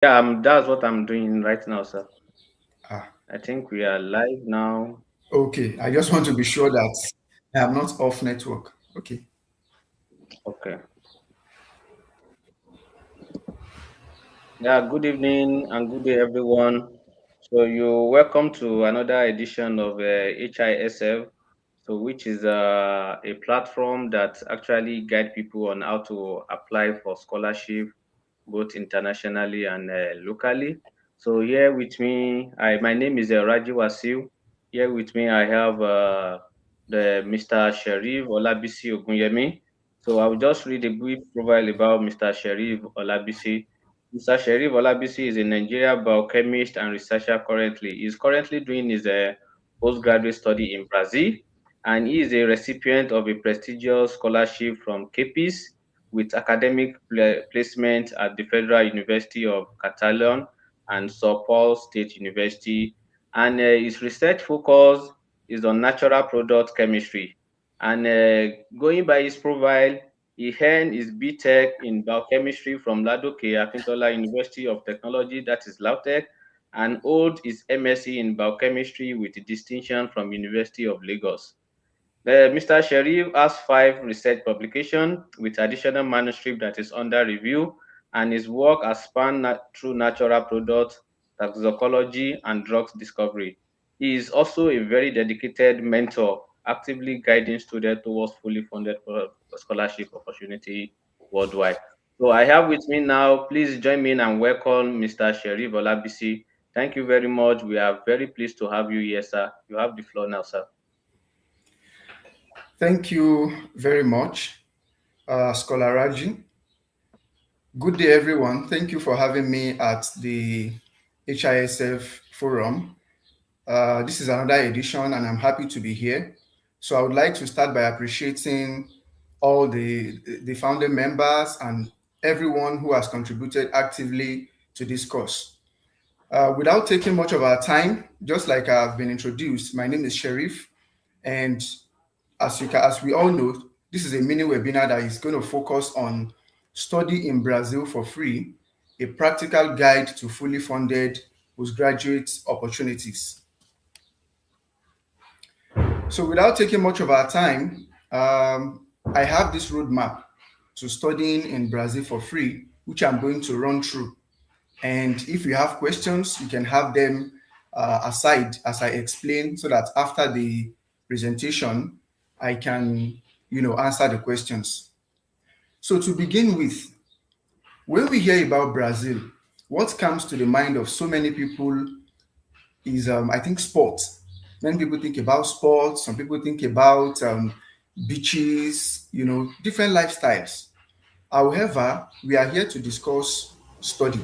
Yeah, that's what I'm doing right now, sir. Ah, I think we are live now. okay. I just want to be sure that I am not off network. Okay. Okay. Yeah, good evening and good day, everyone. So you're welcome to another edition of HISF, so which is a platform that actually guide people on how to apply for scholarship, both internationally and locally. So here with me, my name is Raji Wasil. Here with me, I have the Mr. Sharif Olabisi Ogunyemi. So I will just read a brief profile about Mr. Sharif Olabisi. Mr. Sharif Olabisi is a Nigerian biochemist and researcher currently. He is currently doing his postgraduate study in Brazil, and he is a recipient of a prestigious scholarship from KPIS with academic placement at the Federal University of Catalan and Sao Paulo State University. And his research focus is on natural product chemistry. And going by his profile, he earned his BTech in biochemistry from Ladoke Akintola University of Technology, that is LAUTECH, and hold his MSc in biochemistry with distinction from University of Lagos. Mr. Sharif has 5 research publications with additional manuscript that is under review, and his work has spanned through natural products, toxicology, and drugs discovery. He is also a very dedicated mentor, actively guiding students towards fully funded scholarship opportunity worldwide. So I have with me now, please join me in and welcome Mr. Sharif Olabisi. Thank you very much. We are very pleased to have you here, sir. You have the floor now, sir. Thank you very much, Scholar Raji. Good day, everyone. Thank you for having me at the HISF forum. This is another edition, and I'm happy to be here. So I would like to start by appreciating all the founding members and everyone who has contributed actively to this course. Without taking much of our time, just like I've been introduced, my name is Sharif, and as we all know, this is a mini webinar that is going to focus on study in Brazil for free, a practical guide to fully funded postgraduate opportunities. So, without taking much of our time, I have this roadmap to studying in Brazil for free, which I'm going to run through. And if you have questions, you can have them aside as I explain, so that after the presentation, I can, answer the questions. So to begin with, when we hear about Brazil, what comes to the mind of so many people is, I think, sports. Many people think about sports. Some people think about beaches, different lifestyles. However, we are here to discuss study.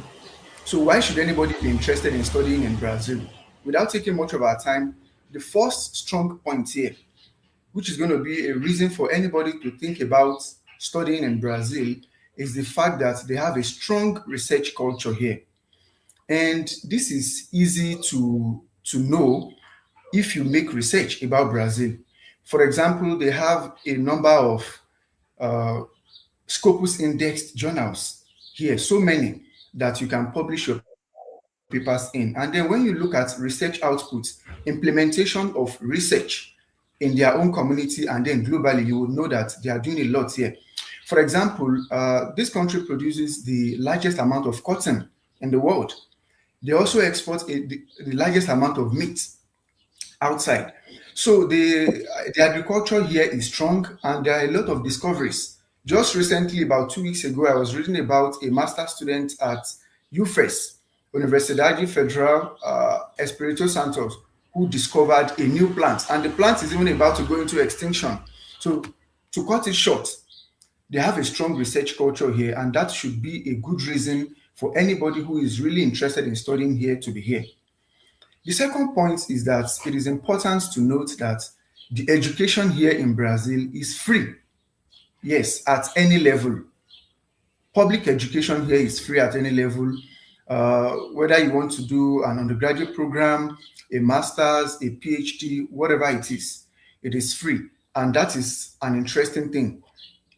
So why should anybody be interested in studying in Brazil? Without taking much of our time, the first strong point here, which is going to be a reason for anybody to think about studying in Brazil, is the fact that they have a strong research culture here. And this is easy to know if you make research about Brazil. For example, they have a number of uh, Scopus indexed journals here, so many that you can publish your papers in. And then when you look at research outputs, implementation of research in their own community and then globally, you will know that they are doing a lot here. For example, this country produces the largest amount of cotton in the world. They also export the largest amount of meat outside. So the agriculture here is strong, and there are a lot of discoveries. Just recently, about 2 weeks ago, I was reading about a master student at UFES, Universidade Federal Espírito Santo, who discovered a new plant, and the plant is even about to go into extinction. So, to cut it short, they have a strong research culture here, and that should be a good reason for anybody who is really interested in studying here to be here. The second point is that it is important to note that the education here in Brazil is free. Yes, at any level. Public education here is free at any level. Whether you want to do an undergraduate program, a master's, a PhD, whatever it is free. And that is an interesting thing.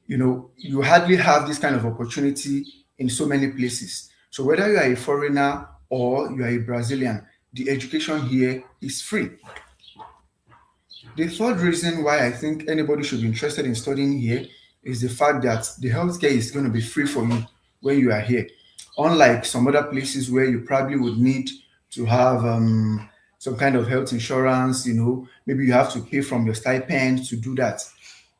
You hardly have this kind of opportunity in so many places. So whether you are a foreigner or you are a Brazilian, the education here is free. The third reason why I think anybody should be interested in studying here is the fact that the healthcare is going to be free for you when you are here. Unlike some other places where you probably would need to have some kind of health insurance, maybe you have to pay from your stipend to do that.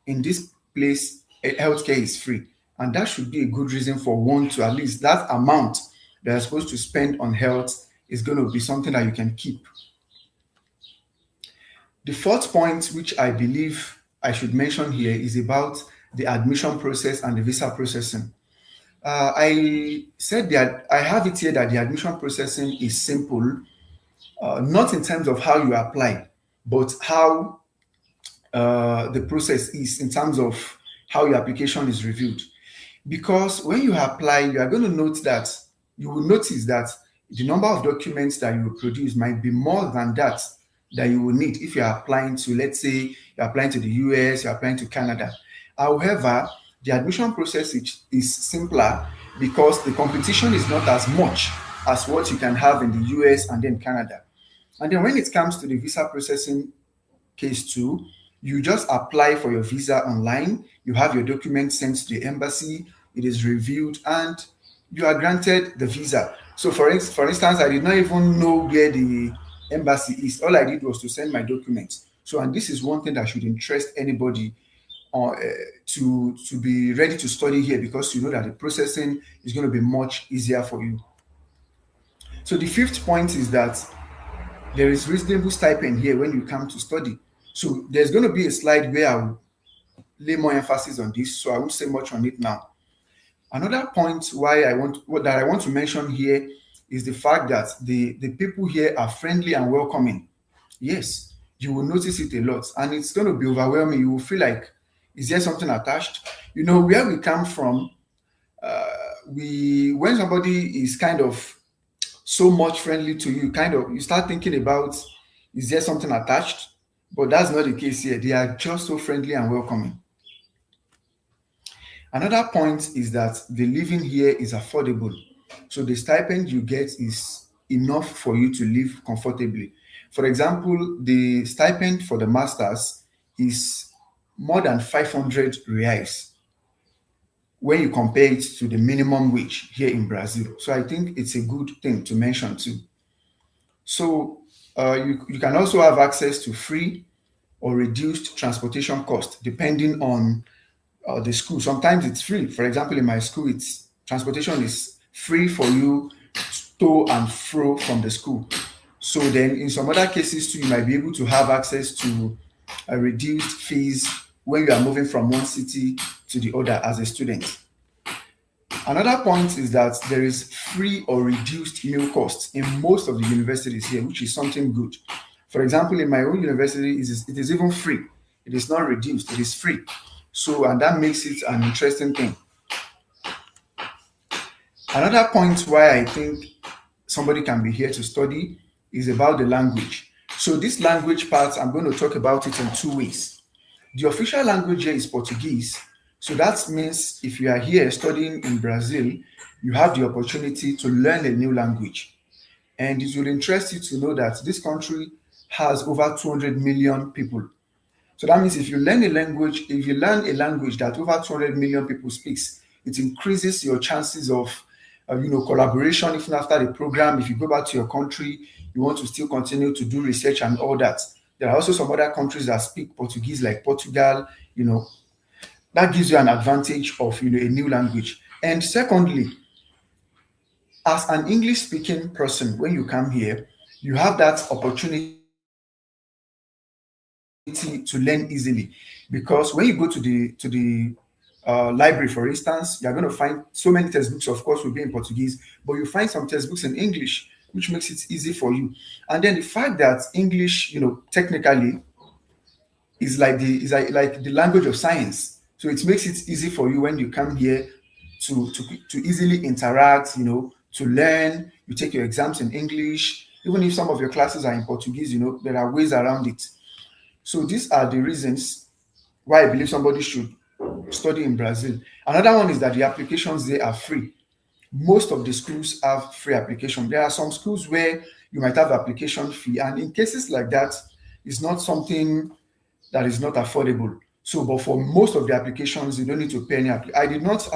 In this place, healthcare is free. And that should be a good reason for one to at least that amount that you're supposed to spend on health is going to be something that you can keep. The fourth point, which I believe I should mention here, is about the admission process and the visa processing. I said that I have it here that the admission processing is simple, not in terms of how you apply, but how the process is in terms of how your application is reviewed. Because when you apply, you are going to note that you will notice that the number of documents that you will produce might be more than that you will need if you are applying to, let's say, you're applying to the US, you're applying to Canada. However, the admission process is simpler because the competition is not as much as what you can have in the US and then Canada. And then when it comes to the visa processing case two, you just apply for your visa online, you have your documents sent to the embassy, it is reviewed, and you are granted the visa. So for instance, I did not even know where the embassy is. All I did was to send my documents. So, and this is one thing that should interest anybody to be ready to study here, because you know that the processing is going to be much easier for you. So the fifth point is that there is reasonable stipend here when you come to study. So there's going to be a slide where I'll lay more emphasis on this, so I won't say much on it now. Another point that I want to mention here is the fact that the people here are friendly and welcoming. Yes, you will notice it a lot, and it's going to be overwhelming. You will feel like, is there something attached? Where we come from, when somebody is kind of so much friendly to you, you start thinking about, is there something attached? But that's not the case here. They are just so friendly and welcoming. Another point is that the living here is affordable. So the stipend you get is enough for you to live comfortably. For example, the stipend for the masters is more than 500 reais when you compare it to the minimum wage here in Brazil. So I think it's a good thing to mention too. So you can also have access to free or reduced transportation cost depending on the school. Sometimes it's free. For example, in my school, transportation is free for you to and fro from the school. So then in some other cases too, you might be able to have access to reduced fees when you are moving from one city to the other as a student. Another point is that there is free or reduced meal costs in most of the universities here, which is something good. For example, in my own university, it is even free. It is not reduced, it is free. So, and that makes it an interesting thing. Another point why I think somebody can be here to study is about the language. So this language part, I'm going to talk about it in two ways. The official language here is Portuguese. So that means if you are here studying in Brazil, you have the opportunity to learn a new language. And it will interest you to know that this country has over 200 million people. So that means if you learn a language that over 200 million people speaks, it increases your chances of collaboration even after the program. If you go back to your country, you want to still continue to do research and all that. There are also some other countries that speak Portuguese, like Portugal. That gives you an advantage of a new language. And secondly, as an English speaking person, when you come here, you have that opportunity to learn easily, because when you go to the library, for instance, you're going to find so many textbooks, of course, will be in Portuguese, but you find some textbooks in English, which makes it easy for you. And then the fact that English, technically is like the language of science. So it makes it easy for you when you come here to easily interact, to learn. You take your exams in English. Even if some of your classes are in Portuguese, there are ways around it. So these are the reasons why I believe somebody should study in Brazil. Another one is that the applications there are free. Most of the schools have free application. There are some schools where you might have application fee, and in cases like that, it's not something that is not affordable. So, but for most of the applications, you don't need to pay any. I did not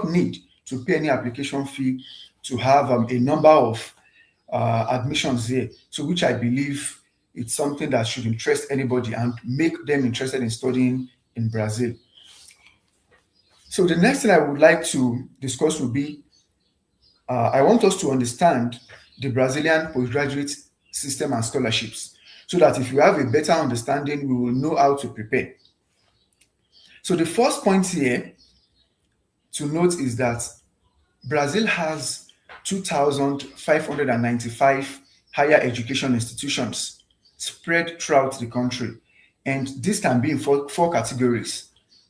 need to pay any application fee to have a number of admissions there. So, which I believe it's something that should interest anybody and make them interested in studying in Brazil. So, the next thing I would like to discuss would be I want us to understand the Brazilian postgraduate system and scholarships so that if you have a better understanding, we will know how to prepare. So the first point here to note is that Brazil has 2,595 higher education institutions spread throughout the country. And this can be in four categories.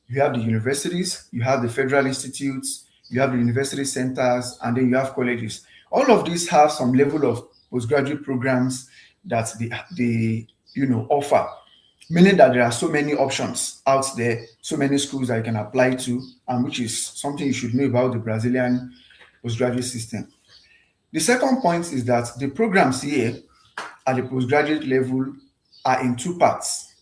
You have the universities, you have the federal institutes, you have the university centers, and then you have colleges. All of these have some level of postgraduate programs that they offer, meaning that there are so many options out there, so many schools that you can apply to, and which is something you should know about the Brazilian postgraduate system. The second point is that the programs here at the postgraduate level are in two parts,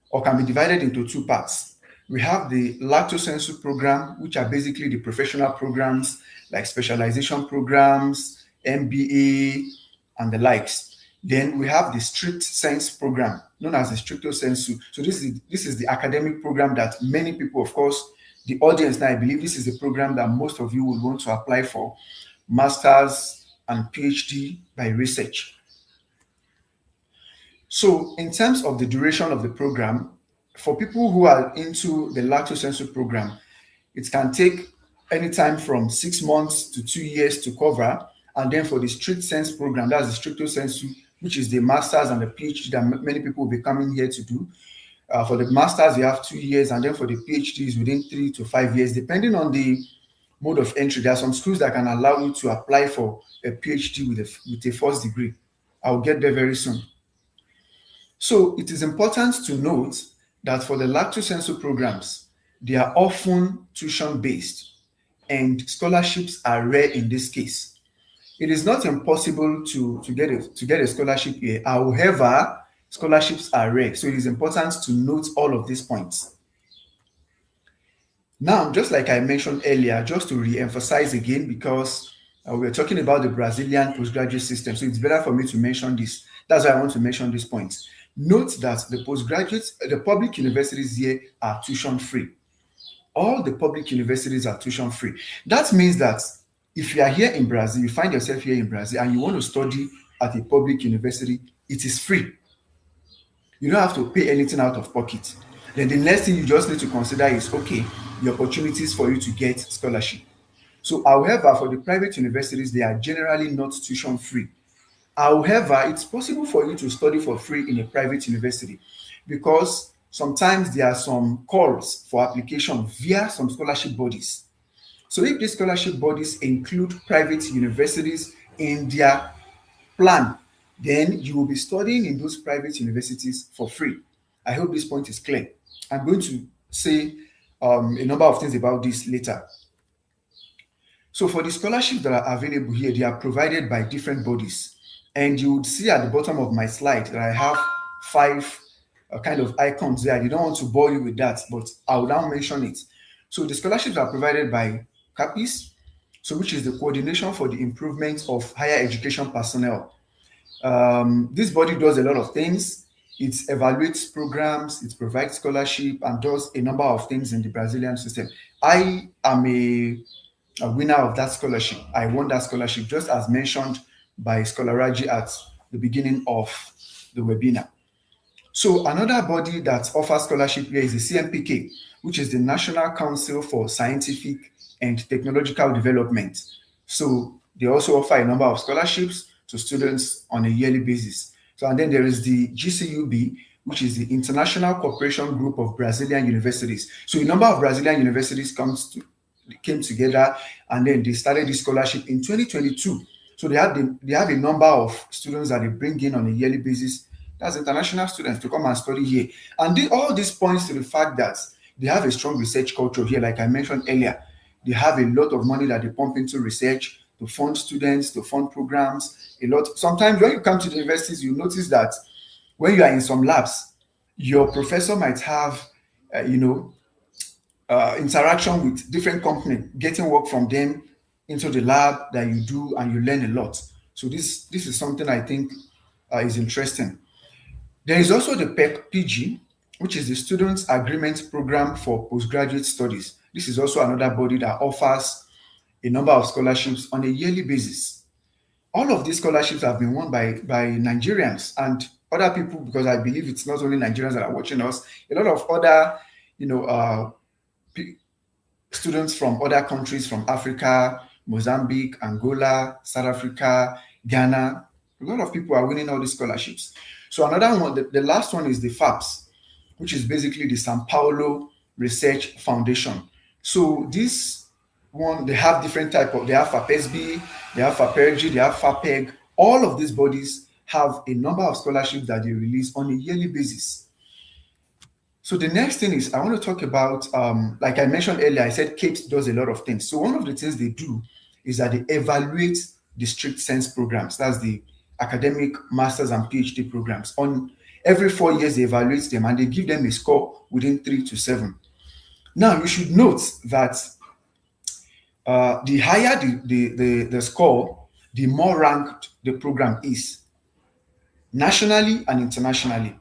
or can be divided into two parts. We have the lato sensu program, which are basically the professional programs like specialization programs, MBA, and the likes. Then we have the strict sense program, known as the stricto sensu. So this is the academic program that many people, of course, the audience now, I believe this is the program that most of you would want to apply for, masters and PhD by research. So in terms of the duration of the program, for people who are into the lato sensu program, it can take anytime from 6 months to 2 years to cover. And then for the strict sense program, that's the stricto sensu, which is the masters and the PhD that many people will be coming here to do. For the masters, you have 2 years, and then for the PhDs within 3 to 5 years, depending on the mode of entry. There are some schools that can allow you to apply for a PhD with a first degree. I'll get there very soon. So it is important to note that for the lato sensu programs, they are often tuition-based, and scholarships are rare in this case. It is not impossible to get a scholarship here. However, scholarships are rare. So it is important to note all of these points. Now, just like I mentioned earlier, just to re-emphasize again, because we're talking about the Brazilian postgraduate system, so it's better for me to mention this. That's why I want to mention these points. Note that the public universities here are tuition free. All the public universities are tuition free. That means that if you are here in Brazil, you find yourself here in Brazil and you want to study at a public university, it is free. You don't have to pay anything out of pocket. Then the next thing you just need to consider is, okay, the opportunities for you to get scholarship. So, however, for the private universities, they are generally not tuition free. However, it's possible for you to study for free in a private university because sometimes there are some calls for application via some scholarship bodies. So if these scholarship bodies include private universities in their plan, then you will be studying in those private universities for free. I hope this point is clear. I'm going to say a number of things about this later. So for the scholarships that are available here, they are provided by different bodies. And you would see at the bottom of my slide that I have 5 kind of icons there. I don't want to bore you with that, but I will now mention it. So the scholarships are provided by CAPIS, so which is the Coordination for the Improvement of Higher Education Personnel. This body does a lot of things. It evaluates programs, it provides scholarship, and does a number of things in the Brazilian system. I am a winner of that scholarship. I won that scholarship just as mentioned by Scholaraji at the beginning of the webinar. So another body that offers scholarship here is the CMPK, which is the National Council for Scientific and Technological Development. So they also offer a number of scholarships to students on a yearly basis. So, and then there is the GCUB, which is the International Cooperation Group of Brazilian Universities. So a number of Brazilian universities came together, and then they started this scholarship in 2022. So they have a number of students that they bring in on a yearly basis. That's international students to come and study here. And all this points to the fact that they have a strong research culture here, like I mentioned earlier. They have a lot of money that they pump into research to fund students, to fund programs. A lot. Sometimes when you come to the universities, you notice that when you are in some labs, your professor might have, you know, interaction with different company, getting work from them into the lab that you do, and you learn a lot. So this is something I think is interesting. There is also the PEC-PG, which is the Students Agreement Program for Postgraduate Studies. This is also another body that offers a number of scholarships on a yearly basis. All of these scholarships have been won by Nigerians and other people, because I believe it's not only Nigerians that are watching us. A lot of other, you know, students from other countries, from Africa, Mozambique, Angola, South Africa, Ghana. A lot of people are winning all these scholarships. So another one, the last one is the FAPS, which is basically the San Paulo Research Foundation. So this one, they have different type of, they have FAPESB, they have FAPERG, they have FAPEG. All of these bodies have a number of scholarships that they release on a yearly basis. So the next thing is I want to talk about, like I mentioned earlier, I said CAPES does a lot of things. So one of the things they do is that they evaluate the strict sense programs. That's the academic master's and PhD programs. On every 4 years, they evaluate them and they give them a score within 3 to 7. Now, you should note that the higher the score, the more ranked the program is, nationally and internationally.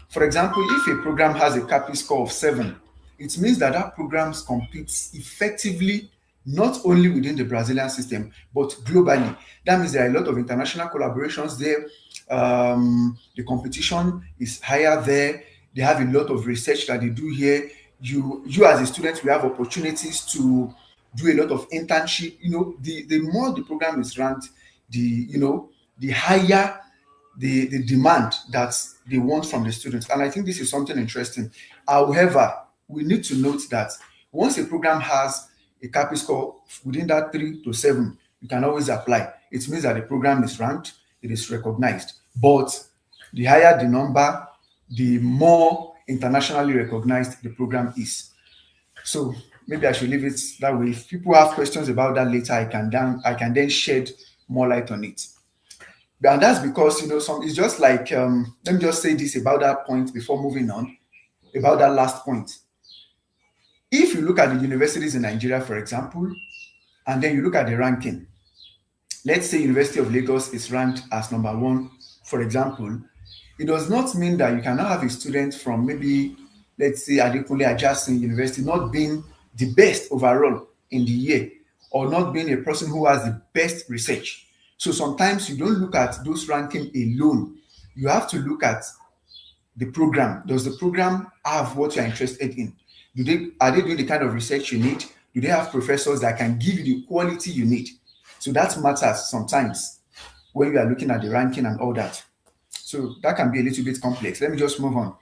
For example, if a program has a CAPI score of 7, it means that that program competes effectively not only within the Brazilian system, but globally. That means there are a lot of international collaborations there. The competition is higher there. They have a lot of research that they do here. You as a student, you have opportunities to do a lot of internship. You know, the more the program is ranked, the higher the demand that they want from the students. And I think this is something interesting. However, we need to note that once a program has a CAPI score within that 3 to 7, you can always apply. It means that the program is ranked, it is recognized. But the higher the number, the more internationally recognized the program is. So maybe I should leave it that way. If people have questions about that later, I can then shed more light on it. And that's because, it's just like, let me just say this about that point before moving on, about that last point. If you look at the universities in Nigeria, for example, and then you look at the ranking, let's say University of Lagos is ranked as number 1, for example, it does not mean that you cannot have a student from maybe, let's say, Adekunle Ajasin University not being the best overall in the year, or not being a person who has the best research. So sometimes you don't look at those ranking alone. You have to look at the program. Does the program have what you're interested in? Are they doing the kind of research you need? Do they have professors that can give you the quality you need? So that matters sometimes when you are looking at the ranking and all that. So that can be a little bit complex. Let me just move on.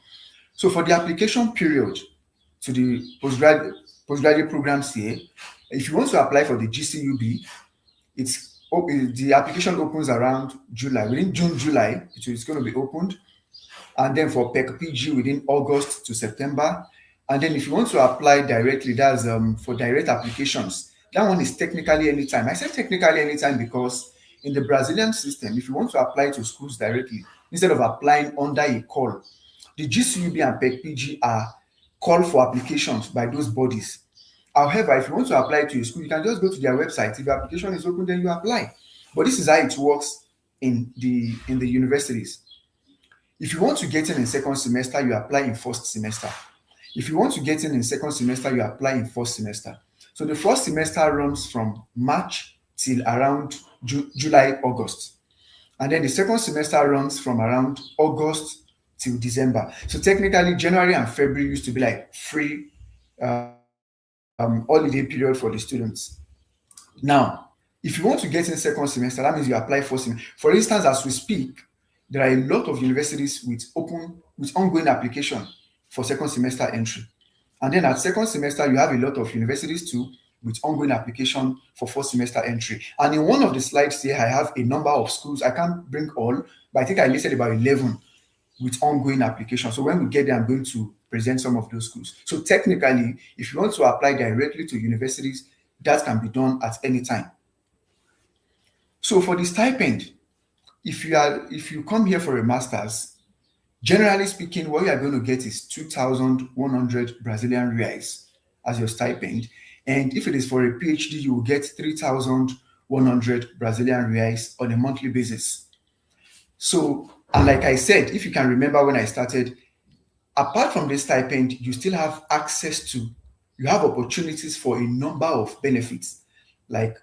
So for the application period to the postgraduate programs here, if you want to apply for the GCUB, the application opens around July. Within June, July, it's going to be opened. And then for PEC-PG within August to September. And then if you want to apply directly, that's for direct applications. That one is technically anytime. I said technically anytime because in the Brazilian system, if you want to apply to schools directly, instead of applying under a call, the GCUB and PEC-PG are call for applications by those bodies. However, if you want to apply to a school, you can just go to their website. If your application is open, then you apply. But this is how it works in the universities. If you want to get in second semester, you apply in first semester. If you want to get in second semester, you apply in first semester. So the first semester runs from March till around July, August. And then the second semester runs from around August till December. So technically, January and February used to be like free holiday period for the students. Now, if you want to get in second semester, that means you apply first semester. For instance, as we speak, there are a lot of universities with ongoing application for second semester entry. And then at second semester, you have a lot of universities too with ongoing application for first semester entry. And in one of the slides here, I have a number of schools. I can't bring all, but I think I listed about 11 with ongoing application. So when we get there, I'm going to present some of those schools. So technically, if you want to apply directly to universities, that can be done at any time. So for the stipend, if you come here for a master's, generally speaking, what you are going to get is 2,100 Brazilian reais as your stipend. And if it is for a PhD, you will get 3,100 Brazilian reais on a monthly basis. So, and like I said, if you can remember when I started, apart from this stipend, you still have access to, you have opportunities for a number of benefits, like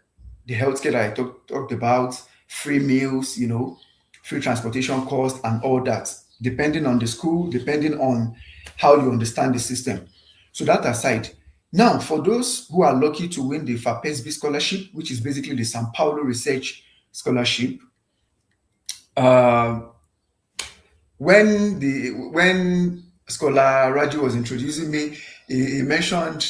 the healthcare that I talked about, free meals, free transportation costs, and all that, depending on the school, depending on how you understand the system. So that aside, now for those who are lucky to win the FAPESB scholarship, which is basically the Sao Paulo Research Scholarship, uh, when Scholar Raji was introducing me, he mentioned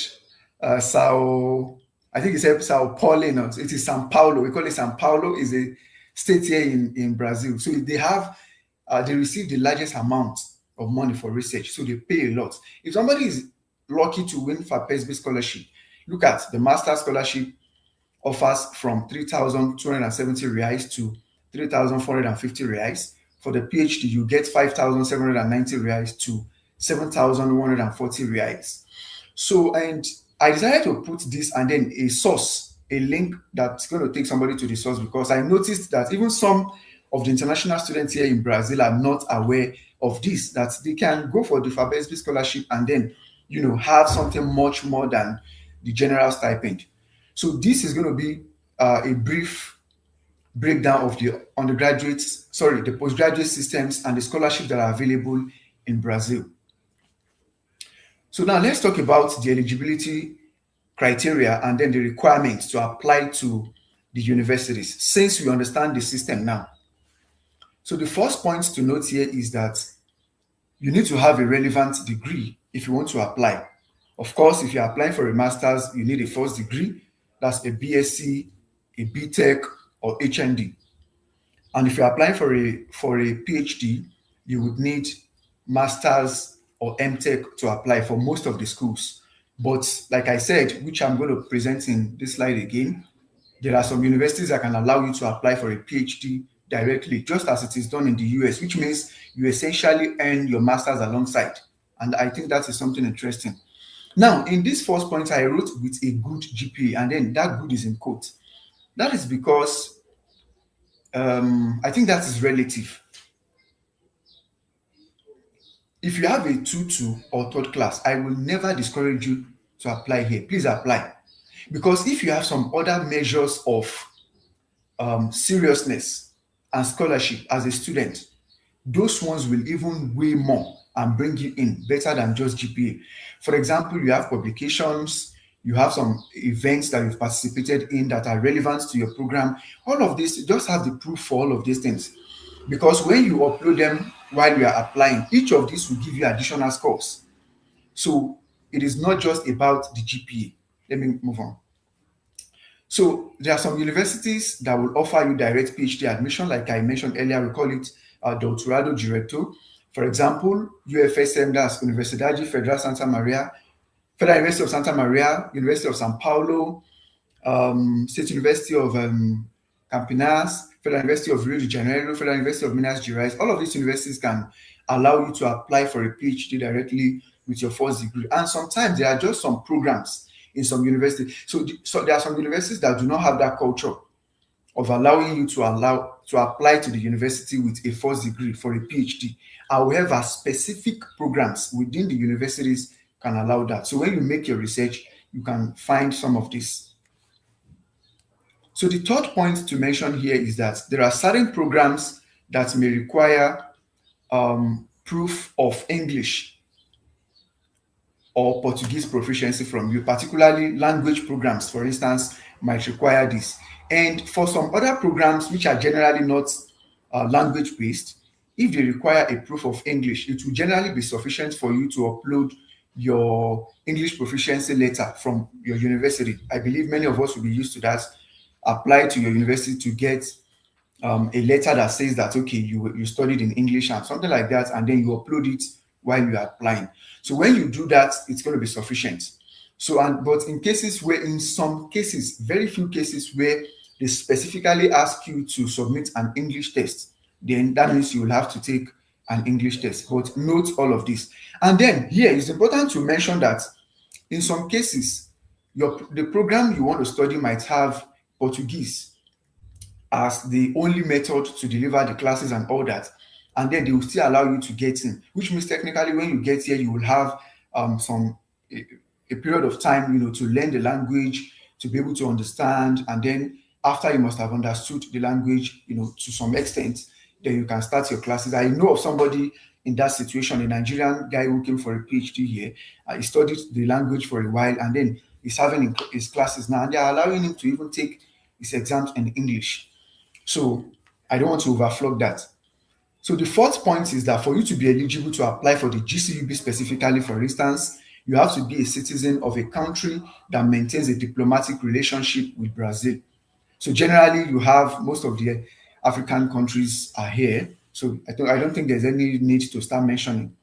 Sao, I think he said Sao Paulo. No, it is São Paulo. We call it São Paulo. Is a state here in Brazil. So they receive the largest amount of money for research. So they pay a lot. If somebody is lucky to win for FAPESB scholarship, look at the master scholarship offers from 3,270 reais to 3,450 reais. For the PhD, you get 5,790 reais to 7,140 reais. So, and I decided to put this and then a link that's going to take somebody to the source, because I noticed that even some of the international students here in Brazil are not aware of this, that they can go for the FAPESB scholarship and then, have something much more than the general stipend. So this is going to be a brief breakdown of the postgraduate systems and the scholarships that are available in Brazil. So now let's talk about the eligibility criteria and then the requirements to apply to the universities, since we understand the system now. So the first point to note here is that you need to have a relevant degree if you want to apply. Of course, if you're applying for a master's, you need a first degree. That's a BSc, a BTech, or HND. And if you're applying for a PhD, you would need master's or MTech to apply for most of the schools. But like I said, which I'm going to present in this slide again, there are some universities that can allow you to apply for a PhD directly, just as it is done in the US, which means you essentially earn your master's alongside. And I think that is something interesting. Now, in this first point, I wrote with a good GPA, and then that good is in quotes. That is because I think that is relative. If you have a 2-2 or third class, I will never discourage you to apply here. Please apply. Because if you have some other measures of seriousness and scholarship as a student, those ones will even weigh more and bring you in better than just GPA. For example, you have publications, you have some events that you've participated in that are relevant to your program. All of this, you just have the proof for all of these things. Because when you upload them while you are applying, each of these will give you additional scores. So it is not just about the GPA. Let me move on. So there are some universities that will offer you direct PhD admission, like I mentioned earlier. We call it Doutorado Direto. For example, UFSM, that's Universidade Federal Santa Maria, Federal University of Santa Maria, University of Sao Paulo, State University of Campinas, Federal University of Rio de Janeiro, Federal University of Minas Gerais. All of these universities can allow you to apply for a PhD directly with your first degree. And sometimes there are just some programs in some universities. So there are some universities that do not have that culture of allowing you to apply to the university with a first degree for a PhD. However, specific programs within the universities can allow that. So when you make your research, you can find some of this. So the third point to mention here is that there are certain programs that may require proof of English or Portuguese proficiency from you, particularly language programs, for instance, might require this. And for some other programs which are generally not language-based, if they require a proof of English, it will generally be sufficient for you to upload your English proficiency letter from your university. I believe many of us will be used to that. Apply to your university to get a letter that says that, okay, you studied in English and something like that, and then you upload it while you are applying. So when you do that, it's going to be sufficient. So, and but in cases where, in some cases, very few cases where they specifically ask you to submit an English test, then that means you will have to take an English test. But note all of this. And then here it's important to mention that in some cases, the program you want to study might have Portuguese as the only method to deliver the classes and all that. And then they will still allow you to get in, which means technically when you get here, you will have some a period of time, to learn the language, to be able to understand. And then after you must have understood the language, to some extent, then you can start your classes. I know of somebody in that situation, a Nigerian guy who came for a PhD here. He studied the language for a while, and then he's having his classes now, and they're allowing him to even take his exams in English. So I don't want to overflog that. So the fourth point is that for you to be eligible to apply for the GCUB specifically, for instance, you have to be a citizen of a country that maintains a diplomatic relationship with Brazil. So generally, you have most of the African countries are here. So I don't think there's any need to start mentioning.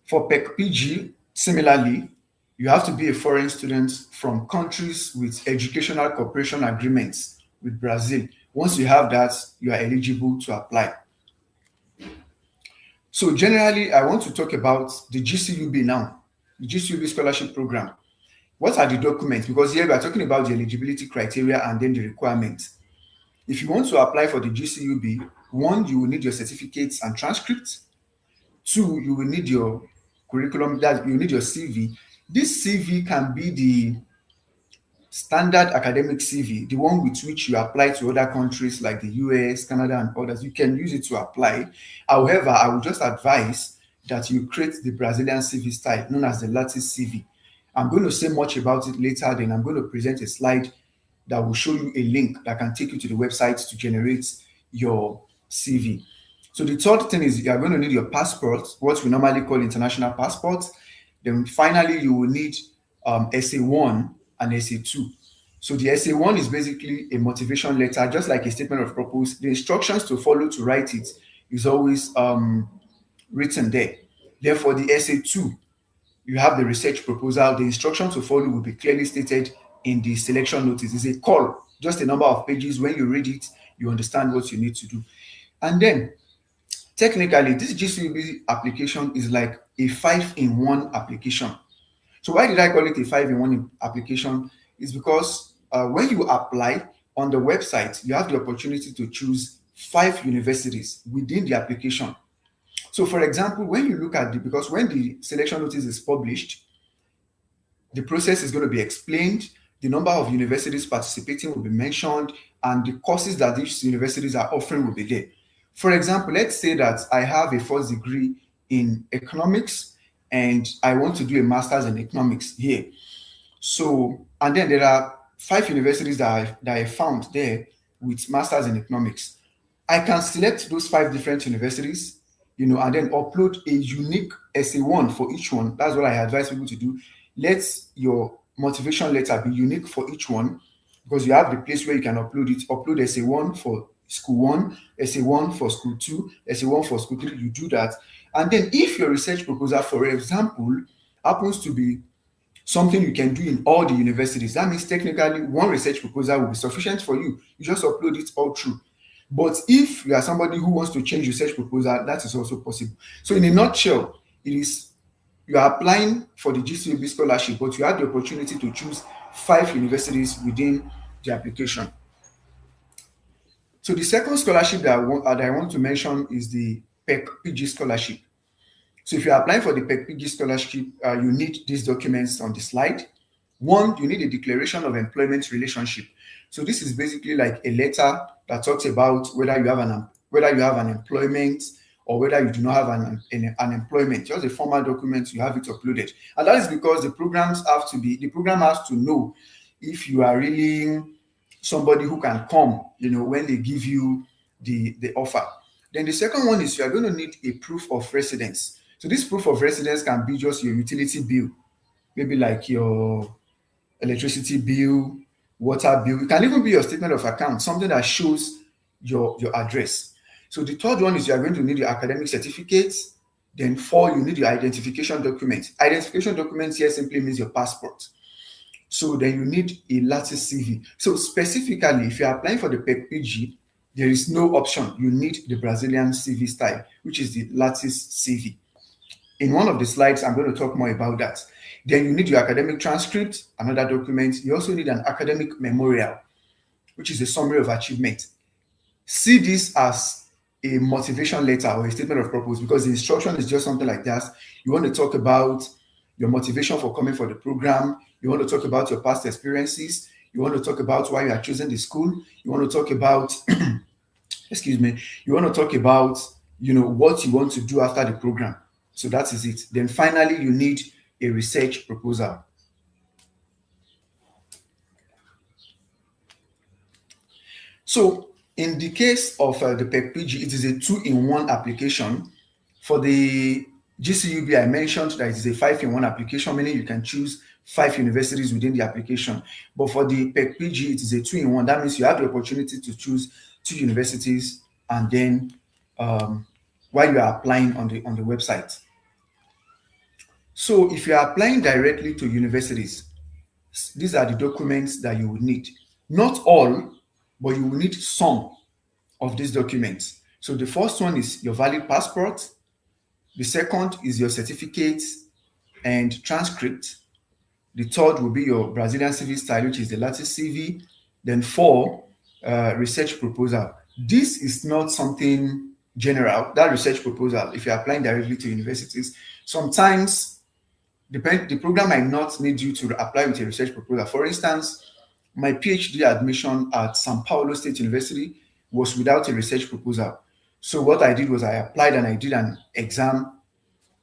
For PEC-PG, similarly, you have to be a foreign student from countries with educational cooperation agreements with Brazil. Once you have that, you are eligible to apply. So generally, I want to talk about the GCUB now, the GCUB scholarship program. What are the documents? Because here we are talking about the eligibility criteria and then the requirements. If you want to apply for the GCUB, one, you will need your certificates and transcripts. Two, you will need your curriculum, that you need your CV. This CV can be the standard academic CV, the one with which you apply to other countries like the US, Canada, and others. You can use it to apply. However, I would just advise that you create the Brazilian CV style known as the lattice CV. I'm going to say much about it later, then I'm going to present a slide that will show you a link that can take you to the website to generate your CV. So the third thing is you are going to need your passport, what we normally call international passport. Then finally, you will need Essay 1 and Essay 2. So the Essay 1 is basically a motivation letter, just like a statement of purpose. The instructions to follow to write it is always written there. Therefore, the Essay 2, you have the research proposal. The instructions to follow will be clearly stated in the selection notice. It's a call, just a number of pages. When you read it, you understand what you need to do. And then, technically, this GCUB application is like a 5-in-1 application. So why did I call it a 5-in-1 application? It's because when you apply on the website, you have the opportunity to choose 5 universities within the application. So for example, when you look at because when the selection notice is published, the process is going to be explained, the number of universities participating will be mentioned, and the courses that these universities are offering will be there. For example, let's say that I have a first degree in economics and I want to do a master's in economics here. So, and then there are 5 universities that I found there with masters in economics. I can select those 5 different universities, and then upload a unique Essay 1 for each one. That's what I advise people to do. Let your motivation letter be unique for each one, because you have the place where you can upload it. Upload Essay 1 for School 1, Essay 1 for School 2, Essay 1 for School 3. You do that. And then if your research proposal, for example, happens to be something you can do in all the universities, that means technically one research proposal will be sufficient for you. You just upload it all through. But if you are somebody who wants to change research proposal, that is also possible. So in a nutshell, it is you are applying for the GCUB scholarship, but you have the opportunity to choose 5 universities within the application. So the second scholarship that I want to mention is the PEC-PG scholarship. So if you're applying for the PEC-PG scholarship, you need these documents on the slide. One, you need a declaration of employment relationship. So this is basically like a letter that talks about whether you have an employment or whether you do not have an employment. Just a formal document, you have it uploaded. And that is because the program has to know if you are really somebody who can come, when they give you the offer. Then the second one is you are going to need a proof of residence. So this proof of residence can be just your utility bill, maybe like your electricity bill, water bill. It can even be your statement of account, something that shows your address. So the third one is you are going to need your academic certificates, Then 4, you need your identification document. Identification document here simply means your passport. So then you need a lattice CV. So specifically, if you are applying for the PEC-PG, there is no option. You need the Brazilian CV style, which is the lattice CV. In one of the slides, I'm going to talk more about that. Then you need your academic transcript, another document. You also need an academic memorial, which is a summary of achievement. See this as a motivation letter or a statement of purpose, because the instruction is just something like that. You want to talk about your motivation for coming for the program. You want to talk about your past experiences. You want to talk about why you are choosing the school. You want to talk about, excuse me, you want to talk about, what you want to do after the program. So that is it. Then finally, you need a research proposal. So in the case of the PEC-PG, it is a two-in-one application. For the GCUB, I mentioned that it is a 5-in-1 application, meaning you can choose 5 universities within the application. But for the PEC-PG, it is a 2-in-1. That means you have the opportunity to choose 2 universities, and then while you are applying on the website. So if you are applying directly to universities, these are the documents that you would need. Not all, but you will need some of these documents. So the first one is your valid passport. The second is your certificate and transcript. The third will be your Brazilian CV style, which is the lattice CV. Then 4, research proposal. This is not something general. That research proposal, if you're applying directly to universities, sometimes the program might not need you to apply with a research proposal. For instance, my PhD admission at Sao Paulo State University was without a research proposal. So what I did was I applied and I did an exam,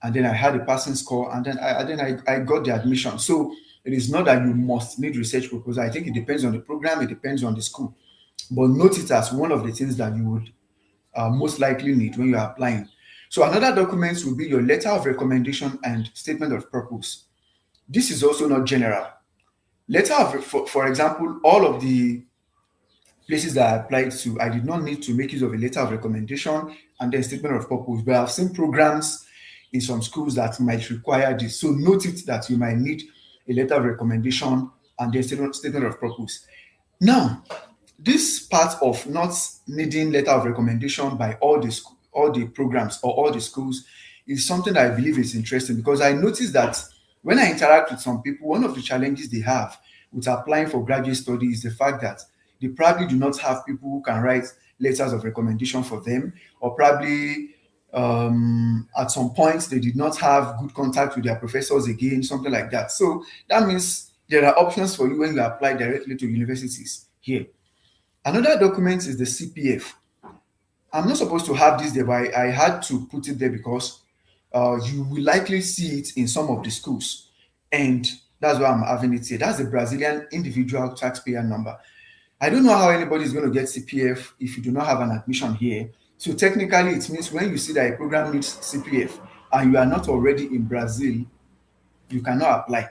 and then I had a passing score, and then I got the admission. So it is not that you must need research proposal. I think it depends on the program, it depends on the school. But note it as one of the things that you would most likely need when you are applying. So another document will be your letter of recommendation and statement of purpose. This is also not general. For example, all of the places that I applied to, I did not need to make use of a letter of recommendation and then statement of purpose, but I've seen programs in some schools that might require this. So note it that you might need a letter of recommendation and then statement of purpose. Now, this part of not needing letter of recommendation by all the programs or all the schools is something that I believe is interesting, because I noticed that when I interact with some people, one of the challenges they have with applying for graduate study is the fact that they probably do not have people who can write letters of recommendation for them, or probably at some points they did not have good contact with their professors again, something like that. So that means there are options for you when you apply directly to universities here. Another document is the CPF. I'm not supposed to have this there, but I had to put it there because you will likely see it in some of the schools. And that's why I'm having it here. That's the Brazilian individual taxpayer number. I don't know how anybody is going to get CPF if you do not have an admission here. So technically, it means when you see that a program needs CPF and you are not already in Brazil, you cannot apply.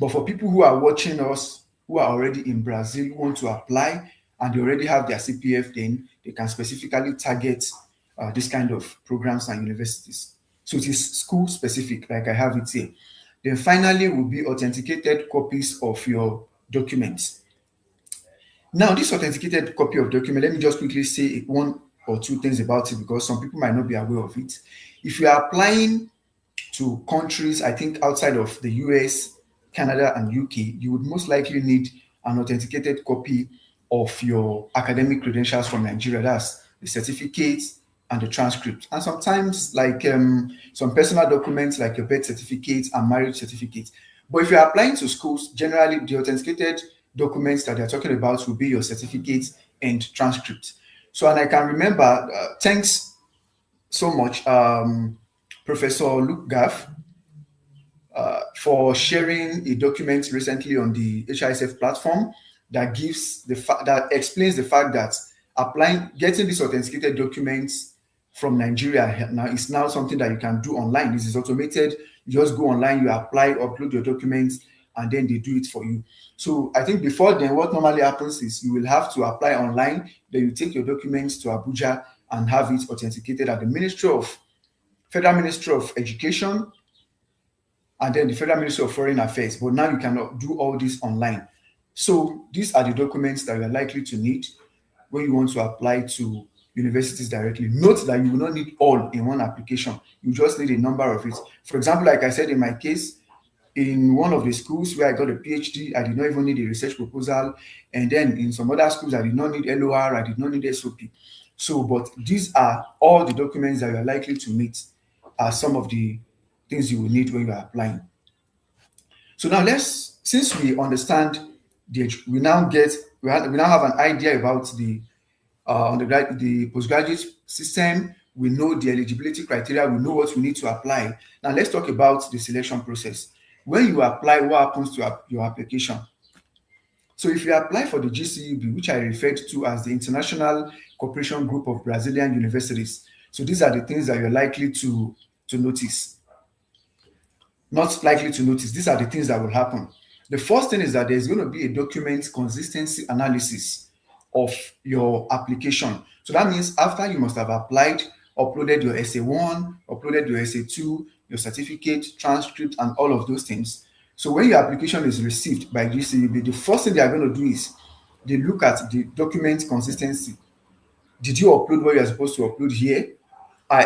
But for people who are watching us, who are already in Brazil, who want to apply, and they already have their CPF, then they can specifically target this kind of programs and universities. So it is school specific, like I have it here. Then finally will be authenticated copies of your documents. Now, this authenticated copy of document, let me just quickly say one or two things about it, because some people might not be aware of it. If you are applying to countries, I think outside of the US, Canada, and UK, you would most likely need an authenticated copy of your academic credentials from Nigeria. That's the certificates and the transcript. And sometimes like some personal documents like your birth certificates and marriage certificates. But if you're applying to schools, generally the authenticated documents that they're talking about will be your certificates and transcripts. So, and I can remember, thanks so much, Professor Luke Gaff, for sharing a document recently on the HISF platform that gives that explains the fact that getting these authenticated documents from Nigeria now is now something that you can do online. This is automated. You just go online, you apply, upload your documents, and then they do it for you. So I think before then, what normally happens is you will have to apply online, then you take your documents to Abuja and have it authenticated at the Ministry of Federal Ministry of Education, and then the Federal Ministry of Foreign Affairs. But now you cannot do all this online. So these are the documents that you are likely to need when you want to apply to universities directly. Note that you will not need all in one application. You just need a number of it. For example, like I said in my case, in one of the schools where I got a PhD, I did not even need a research proposal. And then in some other schools, I did not need LOR, I did not need SOP. So, but these are all the documents that you are likely to meet, are some of the things you will need when you are applying. So now since we understand we now we now have an idea about the the postgraduate system. We know the eligibility criteria. We know what we need to apply. Now let's talk about the selection process. When you apply, what happens to your application? So if you apply for the GCUB, which I referred to as the International Cooperation Group of Brazilian Universities, so these are the things that you're likely to notice. Not likely to notice. These are the things that will happen. The first thing is that there's going to be a document consistency analysis of your application. So that means after you must have applied, uploaded your essay 1, uploaded your essay 2, your certificate, transcript, and all of those things. So when your application is received by GCUB, the first thing they are going to do is they look at the document consistency. Did you upload what you are supposed to upload here?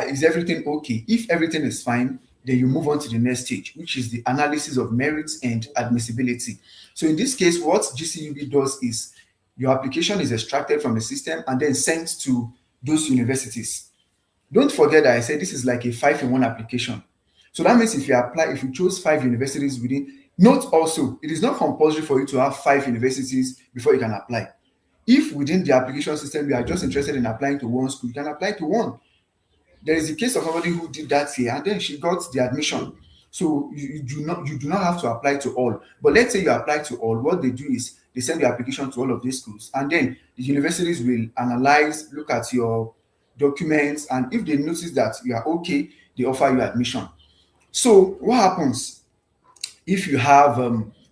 Is everything okay? If everything is fine, then you move on to the next stage, which is the analysis of merits and admissibility. So in this case, what GCUB does is your application is extracted from the system and then sent to those universities. Don't forget that I said this is like a 5-in-1 application. So that means if you chose 5 universities within, note also, it is not compulsory for you to have 5 universities before you can apply. If within the application system you are just interested in applying to one school, you can apply to one. There is a case of somebody who did that here and then she got the admission. So you do not have to apply to all. But let's say you apply to all. What they do is they send your application to all of these schools, and then the universities will analyze, look at your documents, and if they notice that you are okay, they offer you admission. So what happens if you have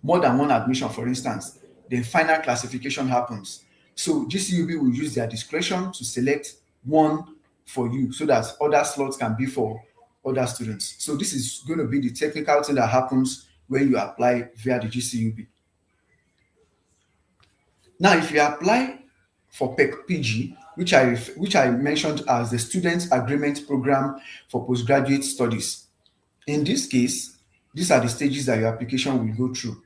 more than one admission, for instance? Then final classification happens. So GCUB will use their discretion to select one for you so that other slots can be for other students. So this is going to be the technical thing that happens when you apply via the GCUB. Now, if you apply for PEC-PG, which I mentioned as the Student Agreement Program for Postgraduate Studies, in this case, these are the stages that your application will go through.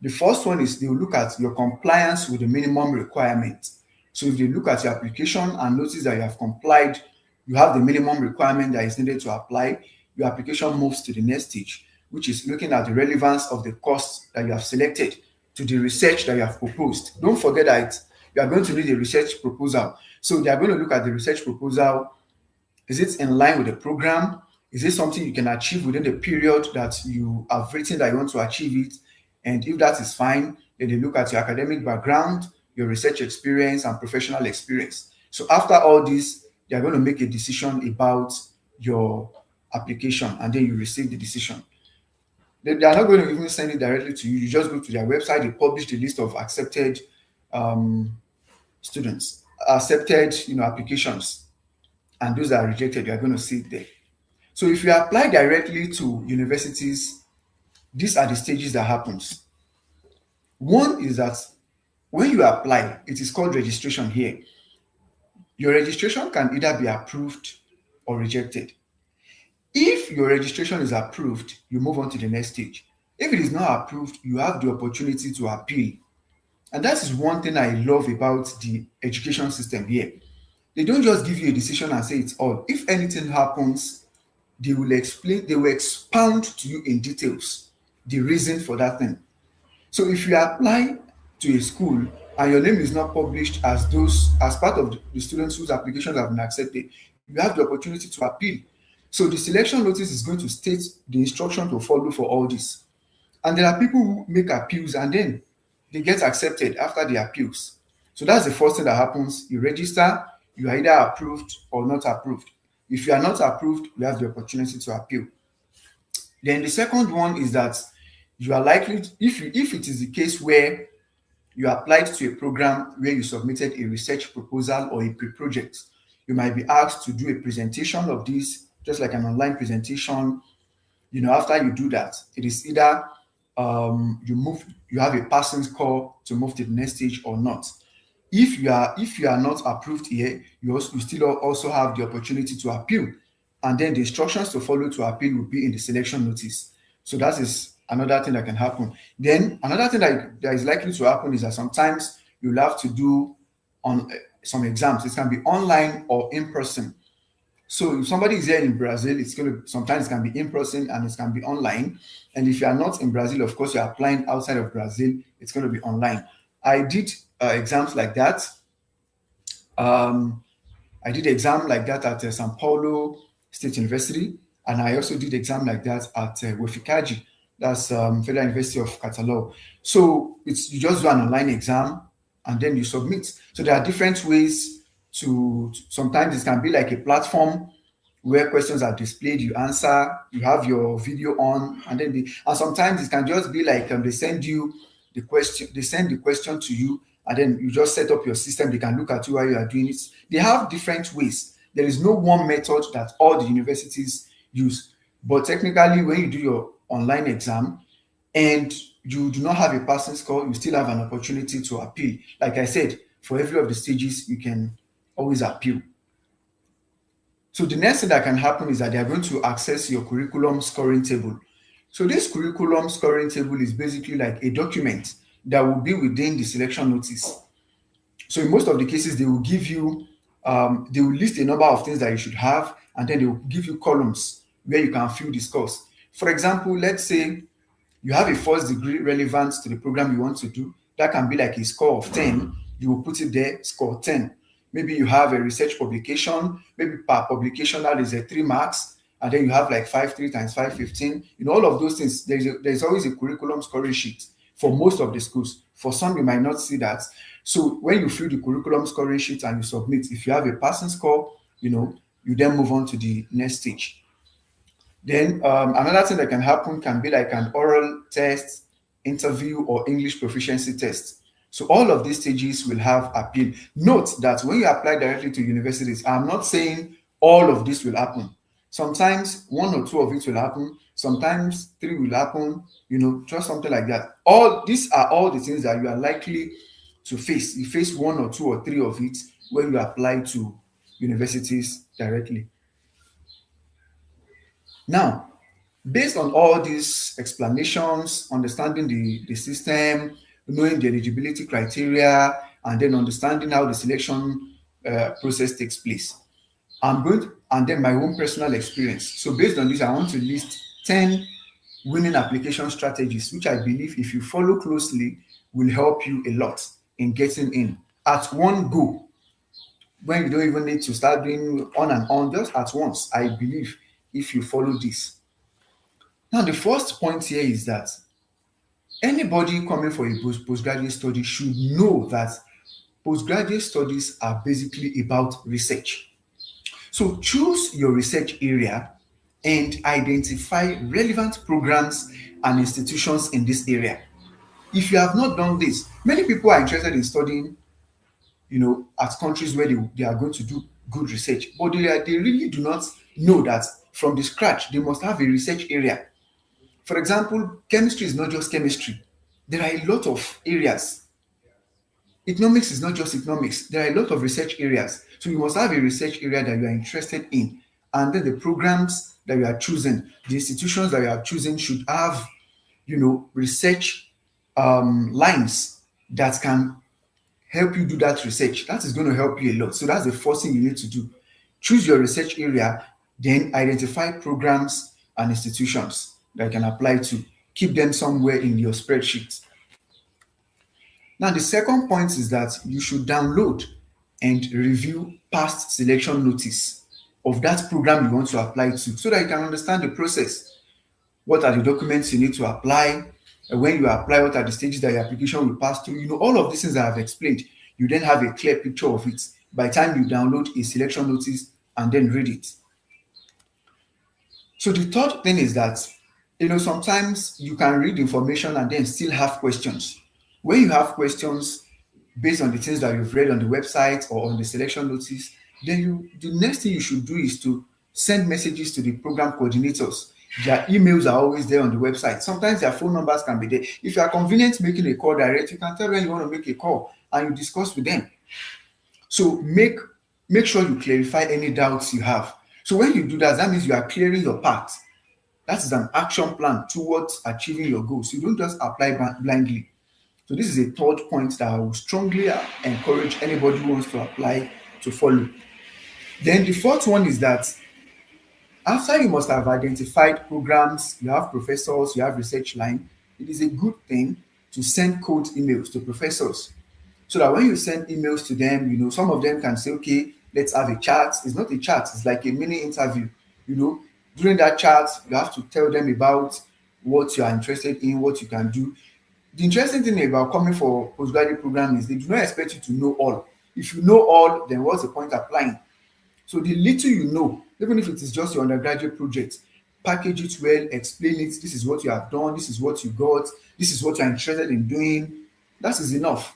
The first one is they will look at your compliance with the minimum requirement. So if they look at your application and notice that you have complied, you have the minimum requirement that is needed to apply, your application moves to the next stage, which is looking at the relevance of the course that you have selected to the research that you have proposed. Don't forget that you are going to need a research proposal. So they are going to look at the research proposal. Is it in line with the program? Is it something you can achieve within the period that you have written that you want to achieve it? And if that is fine, then they look at your academic background, your research experience, and professional experience. So after all this, they are going to make a decision about your application, and then you receive the decision. They are not going to even send it directly to you. You just go to their website, they publish the list of accepted students, accepted applications, and those that are rejected, you are going to see it there. So if you apply directly to universities, these are the stages that happens. One is that when you apply, it is called registration here. Your registration can either be approved or rejected. If your registration is approved, you move on to the next stage. If it is not approved, you have the opportunity to appeal. And that is one thing I love about the education system here. They don't just give you a decision and say it's all. If anything happens, they will expound to you in details the reason for that thing. So if you apply to a school and your name is not published as part of the students whose applications have been accepted, you have the opportunity to appeal. So the selection notice is going to state the instruction to follow for all this. And there are people who make appeals and then they get accepted after the appeals. So that's the first thing that happens. You register, you are either approved or not approved. If you are not approved, you have the opportunity to appeal. Then the second one is that you are likely, if it is the case where you applied to a program where you submitted a research proposal or a pre-project, you might be asked to do a presentation of this just like an online presentation. After you do that, it is either you have a passing score to move to the next stage or not. If you are not approved here, you still also have the opportunity to appeal, and then the instructions to follow to appeal will be in the selection notice. So that is another thing that can happen. Then another thing that is likely to happen is that sometimes you'll have to do on some exams. It can be online or in person. So if somebody is here in Brazil, it's going to sometimes it can be in person and it can be online. And if you are not in Brazil, of course, you're applying outside of Brazil, it's going to be online. I did exams like that. Um, I did exam like that at Sao Paulo State University, and I also did exam like that at Wefikaji, that's Federal University of Catalan. So it's you just do an online exam and then you submit. So there are different ways sometimes it can be like a platform where questions are displayed, you answer, you have your video on, and sometimes it can just be like they send the question to you, and then you just set up your system. They can look at you while you are doing it. They have different ways. There is no one method that all the universities use. But technically, when you do your online exam and you do not have a passing score, you still have an opportunity to appeal. Like I said, for every of the stages, you can always appeal. So the next thing that can happen is that they are going to access your curriculum scoring table. So this curriculum scoring table is basically like a document that will be within the selection notice. So in most of the cases, they will list a number of things that you should have, and then they will give you columns where you can fill the scores. For example, let's say you have a first degree relevance to the program you want to do. That can be like a score of 10. You will put it there, score 10. Maybe you have a research publication, maybe per publication that is a 3 marks, and then you have like 3 times 5, 15. All of those things, there's always a curriculum scoring sheet for most of the schools. For some, you might not see that. So when you fill the curriculum scoring sheet and you submit, if you have a passing score, you then move on to the next stage. Then another thing that can happen can be like an oral test, interview, or English proficiency test. So all of these stages will have appeal. Note that when you apply directly to universities, I'm not saying all of this will happen. Sometimes one or two of it will happen. Sometimes three will happen. Just something like that. All these are all the things that you are likely to face. You face one or two or three of it when you apply to universities directly. Now, based on all these explanations, understanding the system, knowing the eligibility criteria, and then understanding how the selection process takes place, and then my own personal experience. So based on this, I want to list 10 winning application strategies, which I believe if you follow closely will help you a lot in getting in at one go, when you don't even need to start doing on and on, just at once. I believe if you follow this. Now, the first point here is that anybody coming for a postgraduate study should know that postgraduate studies are basically about research. So choose your research area and identify relevant programs and institutions in this area. If you have not done this, many people are interested in studying, at countries where they are going to do good research, but they really do not know that from the scratch they must have a research area. For example, chemistry is not just chemistry. There are a lot of areas. Economics is not just economics. There are a lot of research areas. So you must have a research area that you are interested in. And then the programs that you are choosing, the institutions that you are choosing should have, research lines that can help you do that research. That is going to help you a lot. So that's the first thing you need to do. Choose your research area, then identify programs and institutions that you can apply to. Keep them somewhere in your spreadsheet. Now, the second point is that you should download and review past selection notice of that program you want to apply to, so that you can understand the process. What are the documents you need to apply? And when you apply, what are the stages that your application will pass through? All of these things I have explained. You then have a clear picture of it by the time you download a selection notice and then read it. So the third thing is that, sometimes you can read information and then still have questions. When you have questions based on the things that you've read on the website or on the selection notice, then the next thing you should do is to Send messages to the program coordinators. Their emails are always there on the website. Sometimes their phone numbers can be there. If you are convenient making a call direct, you can tell them you want to make a call and you discuss with them. So make sure you clarify any doubts you have. So when you do that, that means you are clearing your path. That is an action plan towards achieving your goals. You don't just apply blindly. So this is a third point that I would strongly encourage anybody who wants to apply to follow. Then the fourth one is that after you must have identified programs, you have professors, you have research line, it is a good thing to send cold emails to professors. So that when you send emails to them, some of them can say, okay, let's have a chat. It's not a chat, it's like a mini interview. You know, During that chat, you have to tell them about what you are interested in, what you can do. The interesting thing about coming for postgraduate program is they do not expect you to know all. If you know all, then what's the point applying? So the little you know, even if it is just your undergraduate project, package it well, explain it. This is what you have done, this is what you got, this is what you're interested in doing. That is enough.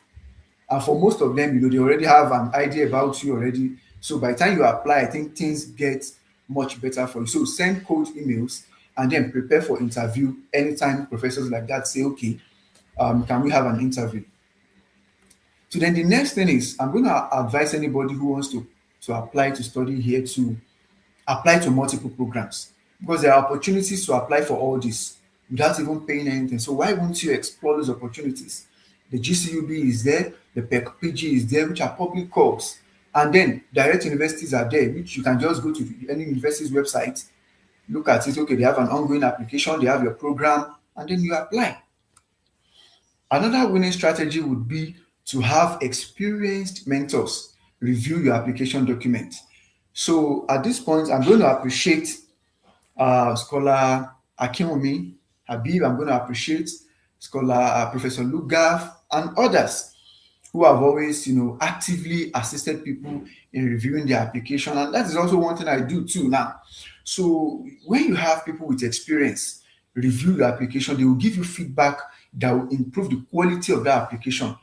And for most of them, they already have an idea about you already. So by the time you apply, I think things get much better for you. So send cold emails and then prepare for interview anytime professors like that say, okay, can we have an interview? So then the next thing is I'm going to advise anybody who wants to apply to study here to apply to multiple programs because there are opportunities to apply for all this without even paying anything. So why won't you explore those opportunities? The GCUB is there, the PEC-PG is there, which are public calls. And then direct universities are there, which you can just go to any university's website, look at it, okay, they have an ongoing application, they have your program, and then you apply. Another winning strategy would be to have experienced mentors review your application document. So at this point, I'm going to appreciate Scholar Akinwumi Habib. I'm going to appreciate Scholar Professor Lugaf and others who have always, actively assisted people in reviewing their application. And that is also one thing I do too now. So when you have people with experience review your application, they will give you feedback that will improve the quality of that application,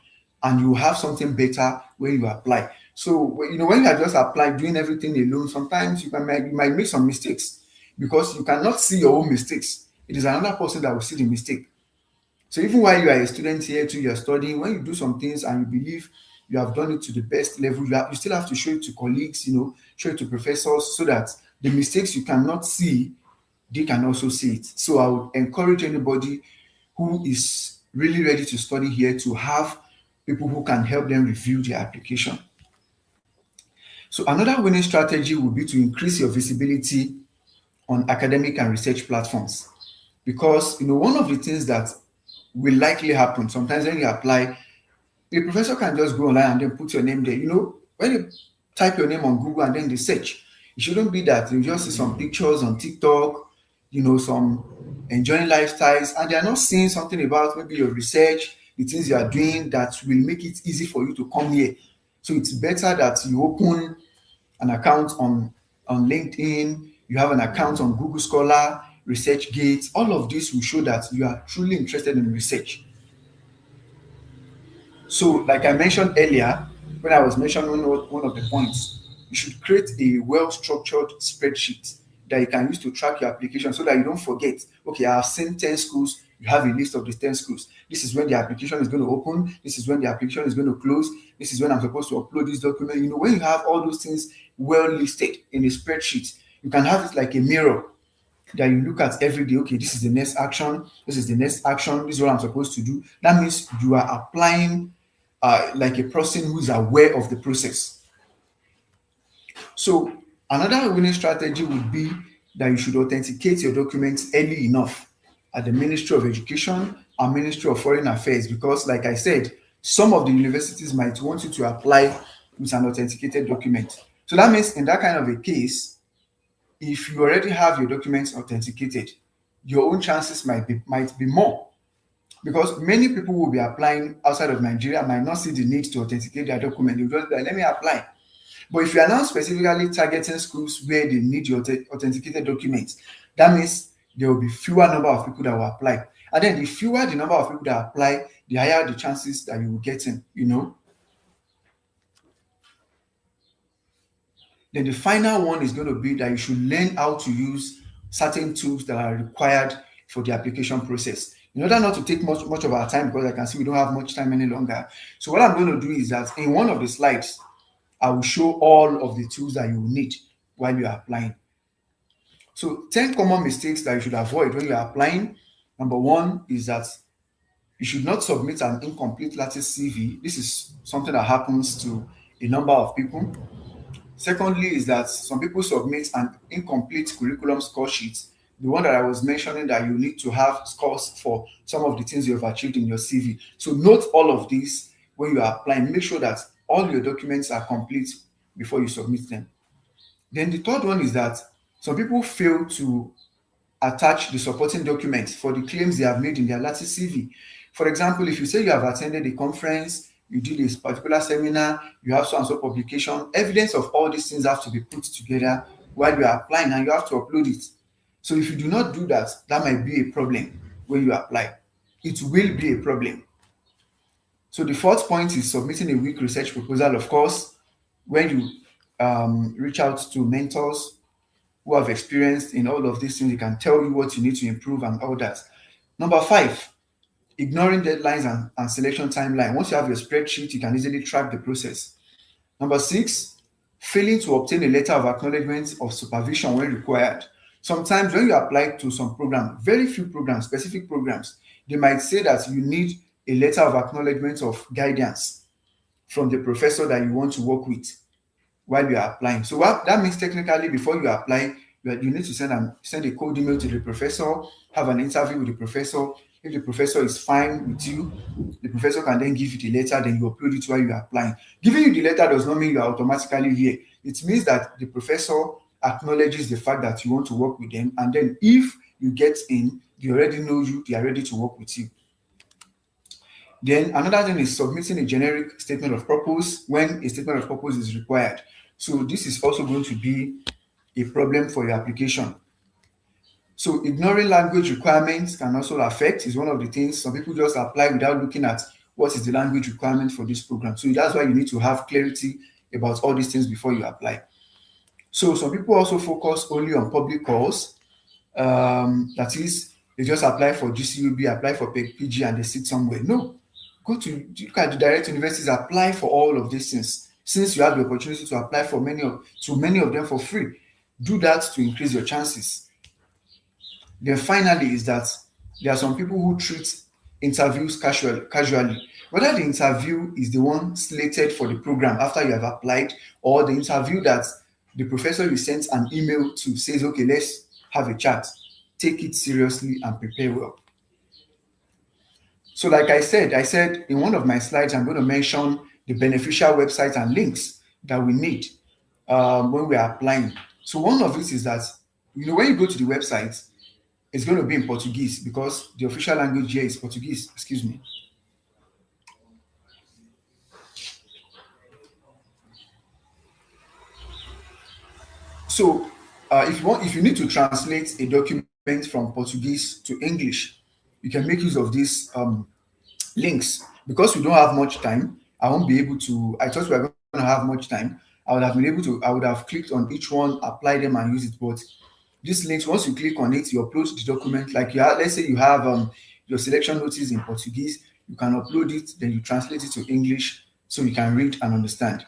and you will have something better when you apply. So when you are just applying, doing everything alone, sometimes you might make some mistakes because you cannot see your own mistakes. It is another person that will see the mistake. So even while you are a student here too, you are studying, when you do some things and you believe you have done it to the best level, you still have to show it to colleagues, show it to professors so that the mistakes you cannot see, they can also see it. So I would encourage anybody who is really ready to study here to have people who can help them review their application. So another winning strategy would be to increase your visibility on academic and research platforms. Because one of the things that will likely happen sometimes when you apply, a professor can just go online and then put your name there. When you type your name on Google and then they search, it shouldn't be that you just see some pictures on TikTok, some enjoying lifestyles, and they are not seeing something about maybe your research, the things you are doing that will make it easy for you to come here. So it's better that you open an account on LinkedIn, you have an account on Google Scholar, ResearchGate. All of this will show that you are truly interested in research. So, like I mentioned earlier, when I was mentioning one of the points, you should create a well-structured spreadsheet that you can use to track your application so that you don't forget, okay, I have seen 10 schools, you have a list of the 10 schools. This is when the application is going to open, this is when the application is going to close, this is when I'm supposed to upload this document. When you have all those things well listed in a spreadsheet, you can have it like a mirror that you look at every day. Okay, this is the next action, this is the next action, this is what I'm supposed to do. That means you are applying like a person who is aware of the process. So another winning strategy would be that you should authenticate your documents early enough at the Ministry of Education and Ministry of Foreign Affairs, because like I said, some of the universities might want you to apply with an authenticated document. So that means in that kind of a case, if you already have your documents authenticated, your own chances might be more, because many people will be applying outside of Nigeria, might not see the need to authenticate their document. They'll just be like, let me apply. But if you are now specifically targeting schools where they need your authenticated documents, that means there will be fewer number of people that will apply. And then the fewer the number of people that apply, the higher the chances that you will get in. Then Then the final one is going to be that you should learn how to use certain tools that are required for the application process. In order not to take much of our time, because I can see we don't have much time any longer. So what I'm going to do is that in one of the slides, I will show all of the tools that you will need while you are applying. So 10 common mistakes that you should avoid when you are applying. Number one is that you should not submit an incomplete lattice CV. This is something that happens to a number of people. Secondly, is that some people submit an incomplete curriculum score sheet. The one that I was mentioning, that you need to have scores for some of the things you have achieved in your CV. So note all of this when you are applying. Make sure that all your documents are complete before you submit them. Then the third one is that some people fail to attach the supporting documents for the claims they have made in their lattice CV. For example, if you say you have attended a conference, you did a particular seminar, you have so and so publication, evidence of all these things have to be put together while you are applying, and you have to upload it. So if you do not do that, that might be a problem when you apply. It will be a problem. So the fourth point is submitting a weak research proposal. Of course, when you reach out to mentors who have experienced in all of these things, they can tell you what you need to improve and all that. Number five, ignoring deadlines and selection timeline. Once you have your spreadsheet, you can easily track the process. Number six, failing to obtain a letter of acknowledgement of supervision when required. Sometimes when you apply to some program, very few programs, specific programs, they might say that you need a letter of acknowledgement of guidance from the professor that you want to work with while you are applying. So what that means, technically, before you apply, you need to send a cold email to the professor, have an interview with the professor. If the professor is fine with you, the professor can then give you the letter, then you upload it while you are applying. Giving you the letter does not mean you are automatically here. It means that the professor acknowledges the fact that you want to work with them, and then if you get in, they already know you, they are ready to work with you. Then another thing is submitting a generic statement of purpose when a statement of purpose is required. So this is also going to be a problem for your application. So ignoring language requirements can also affect, is one of the things. Some people just apply without looking at what is the language requirement for this program. So that's why you need to have clarity about all these things before you apply. So some people also focus only on public calls. That is, they just apply for GCUB, apply for PG, and they sit somewhere. No, look at the direct universities, apply for all of these things. Since you have the opportunity to apply for many of them for free, do that to increase your chances. Then finally is that there are some people who treat interviews casually. Whether the interview is the one slated for the program after you have applied, or the interview that the professor you sent an email to says, okay, let's have a chat. Take it seriously and prepare well. So like I said in one of my slides, I'm going to mention the beneficial websites and links that we need when we are applying. So one of it is that, when you go to the website, it's going to be in Portuguese because the official language here is Portuguese. Excuse me. So if you need to translate a document from Portuguese to English, you can make use of these links. Because we don't have much time, I won't be able to. I thought we were going to have much time. I would have clicked on each one, apply them, and use it. But these links, once you click on it, you upload the document. Like let's say you have your selection notice in Portuguese, you can upload it, then you translate it to English so you can read and understand.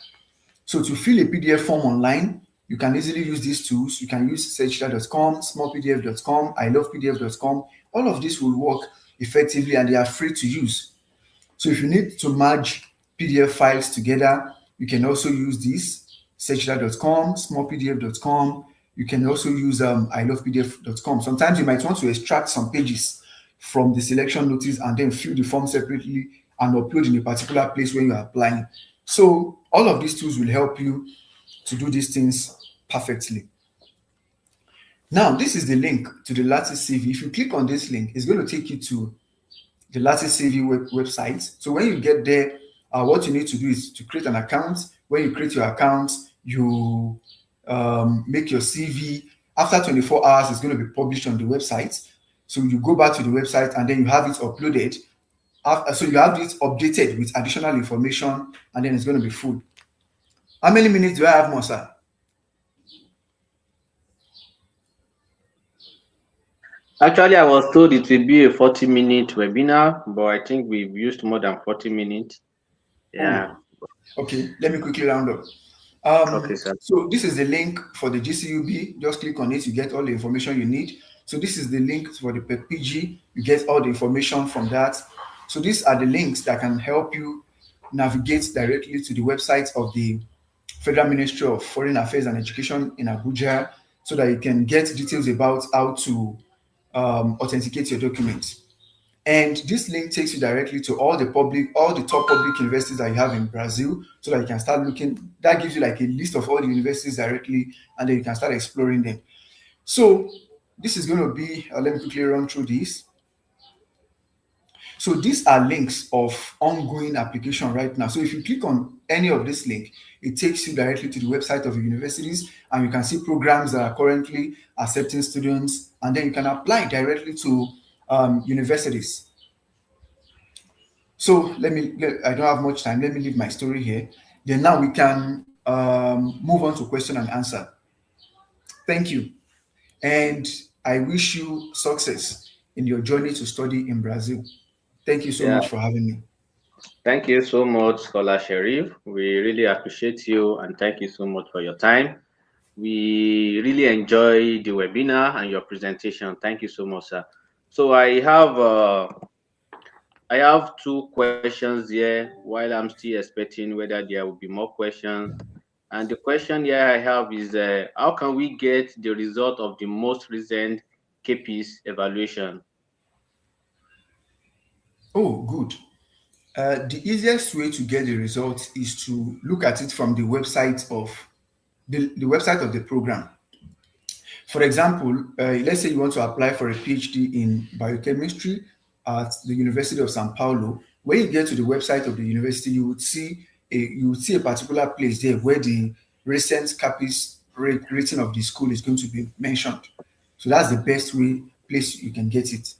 So to fill a PDF form online, you can easily use these tools. You can use searchita.com, smallpdf.com, ilovepdf.com. All of this will work effectively and they are free to use. So if you need to merge PDF files together, you can also use this, searchita.com, smallpdf.com. You can also use ilovepdf.com. Sometimes you might want to extract some pages from the selection notice and then fill the form separately and upload in a particular place when you're applying. So all of these tools will help you to do these things perfectly. Now, this is the link to the Lattice CV. If you click on this link, it's going to take you to the Lattice CV website. So when you get there, what you need to do is to create an account. When you create your account, you make your CV. After 24 hours, it's going to be published on the website. So you go back to the website and then you have it uploaded. So you have it updated with additional information and then it's going to be full. How many minutes do I have more, sir? Actually, I was told it will be a 40-minute webinar, but I think we've used more than 40 minutes. Oh, Yeah. okay. Let me quickly round up. Okay, sir. So this is the link for the GCUB. Just click on it, you get all the information you need. So this is the link for the PG. You get all the information from that. So these are the links that can help you navigate directly to the website of the Federal Ministry of Foreign Affairs and Education in Abuja, so that you can get details about how to authenticate your documents. And this link takes you directly to all the top public universities that you have in Brazil, so that you can start looking. That gives you like a list of all the universities directly, and then you can start exploring them. So this is going to be, let me quickly run through this. So these are links of ongoing application right now. So if you click on any of this link, it takes you directly to the website of the universities, and you can see programs that are currently accepting students, and then you can apply directly to universities. So I don't have much time. Let me leave my story here. Then now we can move on to question and answer. Thank you. And I wish you success in your journey to study in Brazil. Thank you so Yeah. much for having me. Thank you so much, Scholar Sharif. We really appreciate you and thank you so much for your time. We really enjoy the webinar and your presentation. Thank you so much, sir. So I have two questions here while I'm still expecting whether there will be more questions. And the question here I have is how can we get the result of the most recent KP's evaluation? Oh, good. The easiest way to get the results is to look at it from the website of the program. For example, let's say you want to apply for a PhD in biochemistry at the University of Sao Paulo. When you get to the website of the university, you would see a particular place there where the recent CAPIS rating of the school is going to be mentioned. So that's the best place you can get it.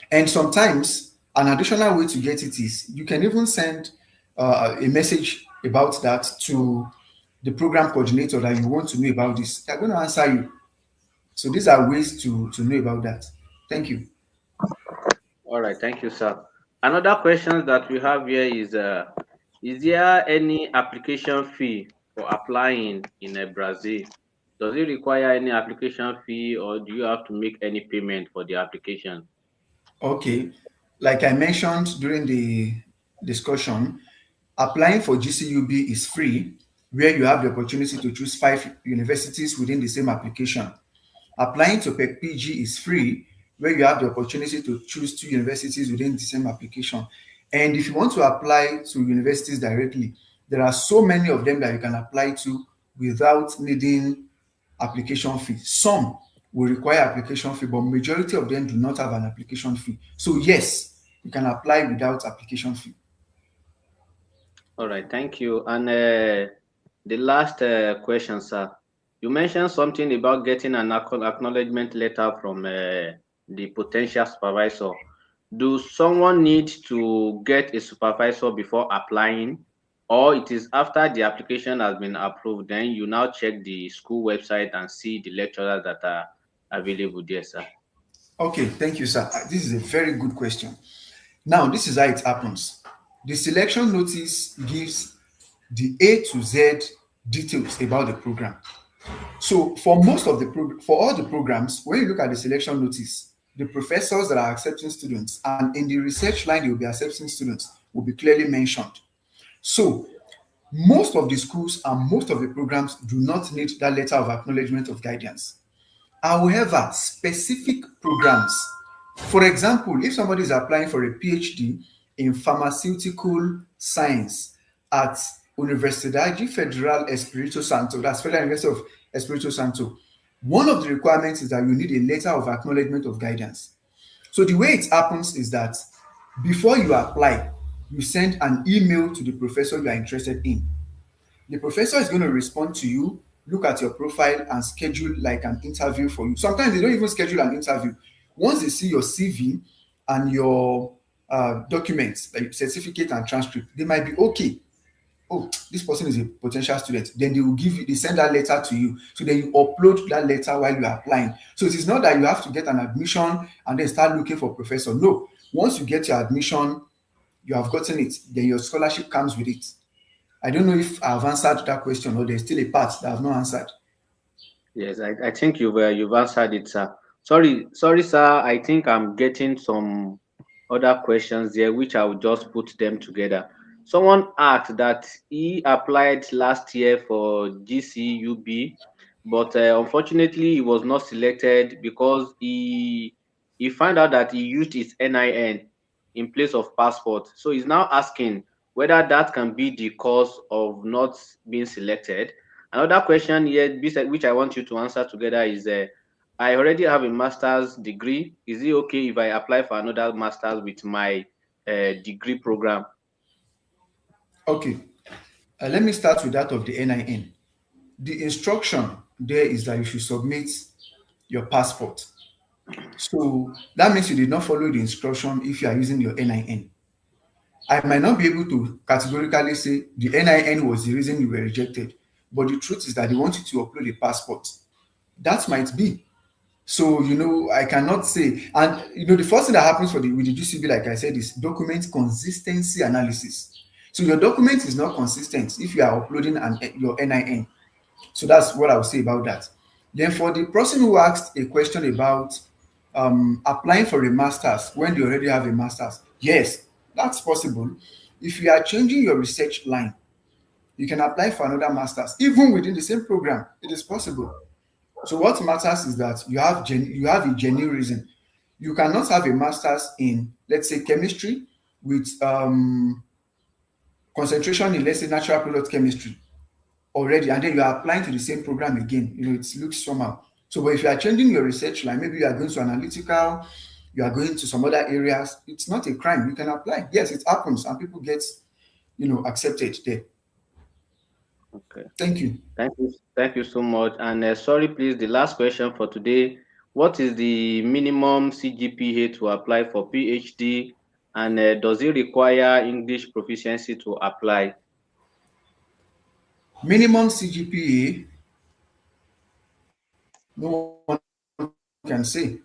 And sometimes an additional way to get it is you can even send a message about that to the program coordinator that you want to know about this. They're going to answer you. So these are ways to know about that. Thank you. All right, thank you, sir. Another question that we have here is there any application fee for applying in Brazil? Does it require any application fee or do you have to make any payment for the application? Okay. Like I mentioned during the discussion, applying for GCUB is free, where you have the opportunity to choose 5 universities within the same application. Applying to PEC-PG is free, where you have the opportunity to choose 2 universities within the same application. And if you want to apply to universities directly, there are so many of them that you can apply to without needing application fee. Some will require application fee, but majority of them do not have an application fee. So yes, you can apply without application fee. All right, thank you. And the last question, sir. You mentioned something about getting an acknowledgement letter from the potential supervisor. Do someone need to get a supervisor before applying, or it is after the application has been approved, then you now check the school website and see the lecturers that are available there, sir? Okay, thank you, sir. This is a very good question. Now, this is how it happens. The selection notice gives the A to Z details about the program. So for all the programs, when you look at the selection notice, the professors that are accepting students and in the research line they will be accepting students will be clearly mentioned. So most of the schools and most of the programs do not need that letter of acknowledgement of guidance. However, specific programs, for example, if somebody is applying for a PhD in pharmaceutical science at Universidade Federal Espírito Santo, that's Federal University of Espírito Santo, one of the requirements is that you need a letter of acknowledgement of guidance. So the way it happens is that before you apply, you send an email to the professor you are interested in. The professor is going to respond to you, look at your profile, and schedule like an interview for you. Sometimes they don't even schedule an interview. Once they see your CV and your documents, like certificate and transcript, they might be okay. oh, this person is a potential student, then they will give you, they send that letter to you. So then you upload that letter while you are applying. So it is not that you have to get an admission and then start looking for professor. No. Once you get your admission, you have gotten it, then your scholarship comes with it. I don't know if I've answered that question or there's still a part that I've not answered. Yes, I think you've answered it, sir. Sorry, sir. I think I'm getting some other questions there, which I will just put them together. Someone asked that he applied last year for GCUB, but unfortunately he was not selected because he found out that he used his NIN in place of passport. So he's now asking whether that can be the cause of not being selected. Another question here, which I want you to answer together, is I already have a master's degree. Is it okay if I apply for another master's with my degree program? Okay, let me start with that of the NIN. The instruction there is that you should submit your passport. So that means you did not follow the instruction if you are using your NIN. I might not be able to categorically say the NIN was the reason you were rejected, but the truth is that they want you to upload a passport. That might be. So, I cannot say. And, the first thing that happens with the GCB, like I said, is document consistency analysis. So your document is not consistent if you are uploading your NIN. So that's what I would say about that. Then for the person who asked a question about applying for a master's when they already have a master's, yes, that's possible. If you are changing your research line, you can apply for another master's, even within the same program. It is possible. So what matters is that you have a genuine reason. You cannot have a master's in, let's say, chemistry with concentration in, let's say, natural product chemistry already, and then you are applying to the same program again. It looks somehow. So, but if you are changing your research line, maybe you are going to analytical, you are going to some other areas, it's not a crime. You can apply. Yes, it happens, and people get, accepted there. Okay. Thank you. Thank you so much. And sorry, please, the last question for today. What is the minimum CGPA to apply for PhD? And does it require English proficiency to apply? Minimum CGPA, no one can say.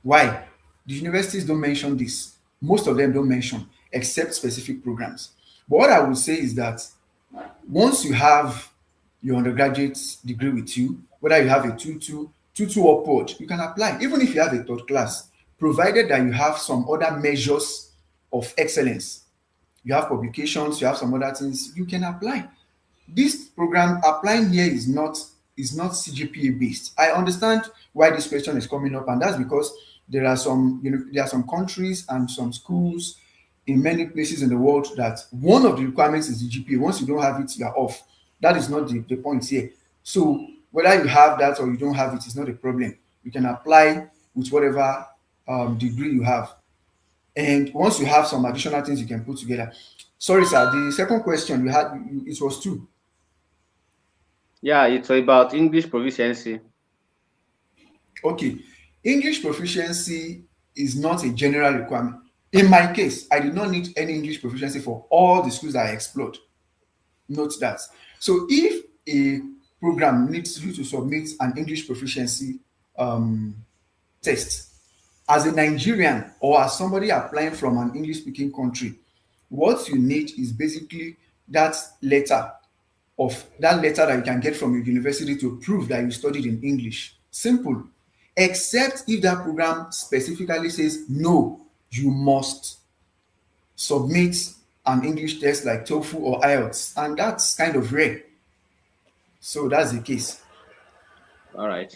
Why? The universities don't mention this. Most of them don't mention, except specific programs. But what I would say is that once you have your undergraduate degree with you, whether you have a 2-2 upward, you can apply, even if you have a third class, provided that you have some other measures of excellence. You have publications, you have some other things, you can apply. This program applying here is not CGPA based. I understand why this question is coming up, and that's because there are some countries and some schools in many places in the world that one of the requirements is the GPA. Once you don't have it, you are off. That is not the point here. So whether you have that or you don't have it is not a problem. You can apply with whatever degree you have. And once you have some additional things you can put together. Sorry, sir. The second question you had, it was two. Yeah, it's about English proficiency. Okay. English proficiency is not a general requirement. In my case, I did not need any English proficiency for all the schools that I explored. Note that. So if a program needs you to submit an English proficiency um, test, as a Nigerian or as somebody applying from an English speaking country, what you need is basically that letter that you can get from your university to prove that you studied in English. Simple. Except if that program specifically says no, you must submit an English test like TOEFL or IELTS, and that's kind of rare. So that's the case. All right.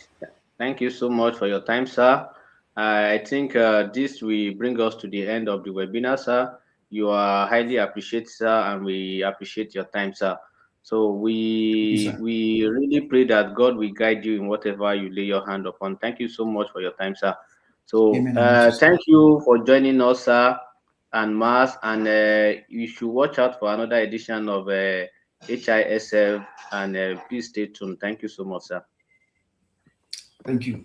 Thank you so much for your time, sir. I think this will bring us to the end of the webinar, sir. You are highly appreciated, sir, and we appreciate your time, sir. So Thank you, we sir. we really pray that God will guide you in whatever you lay your hand upon. Thank you so much for your time, sir. So Amen, and you too, sir. thank you for joining us, sir, and Mars. And you should watch out for another edition of HISF. And please stay tuned. Thank you so much, sir. Thank you.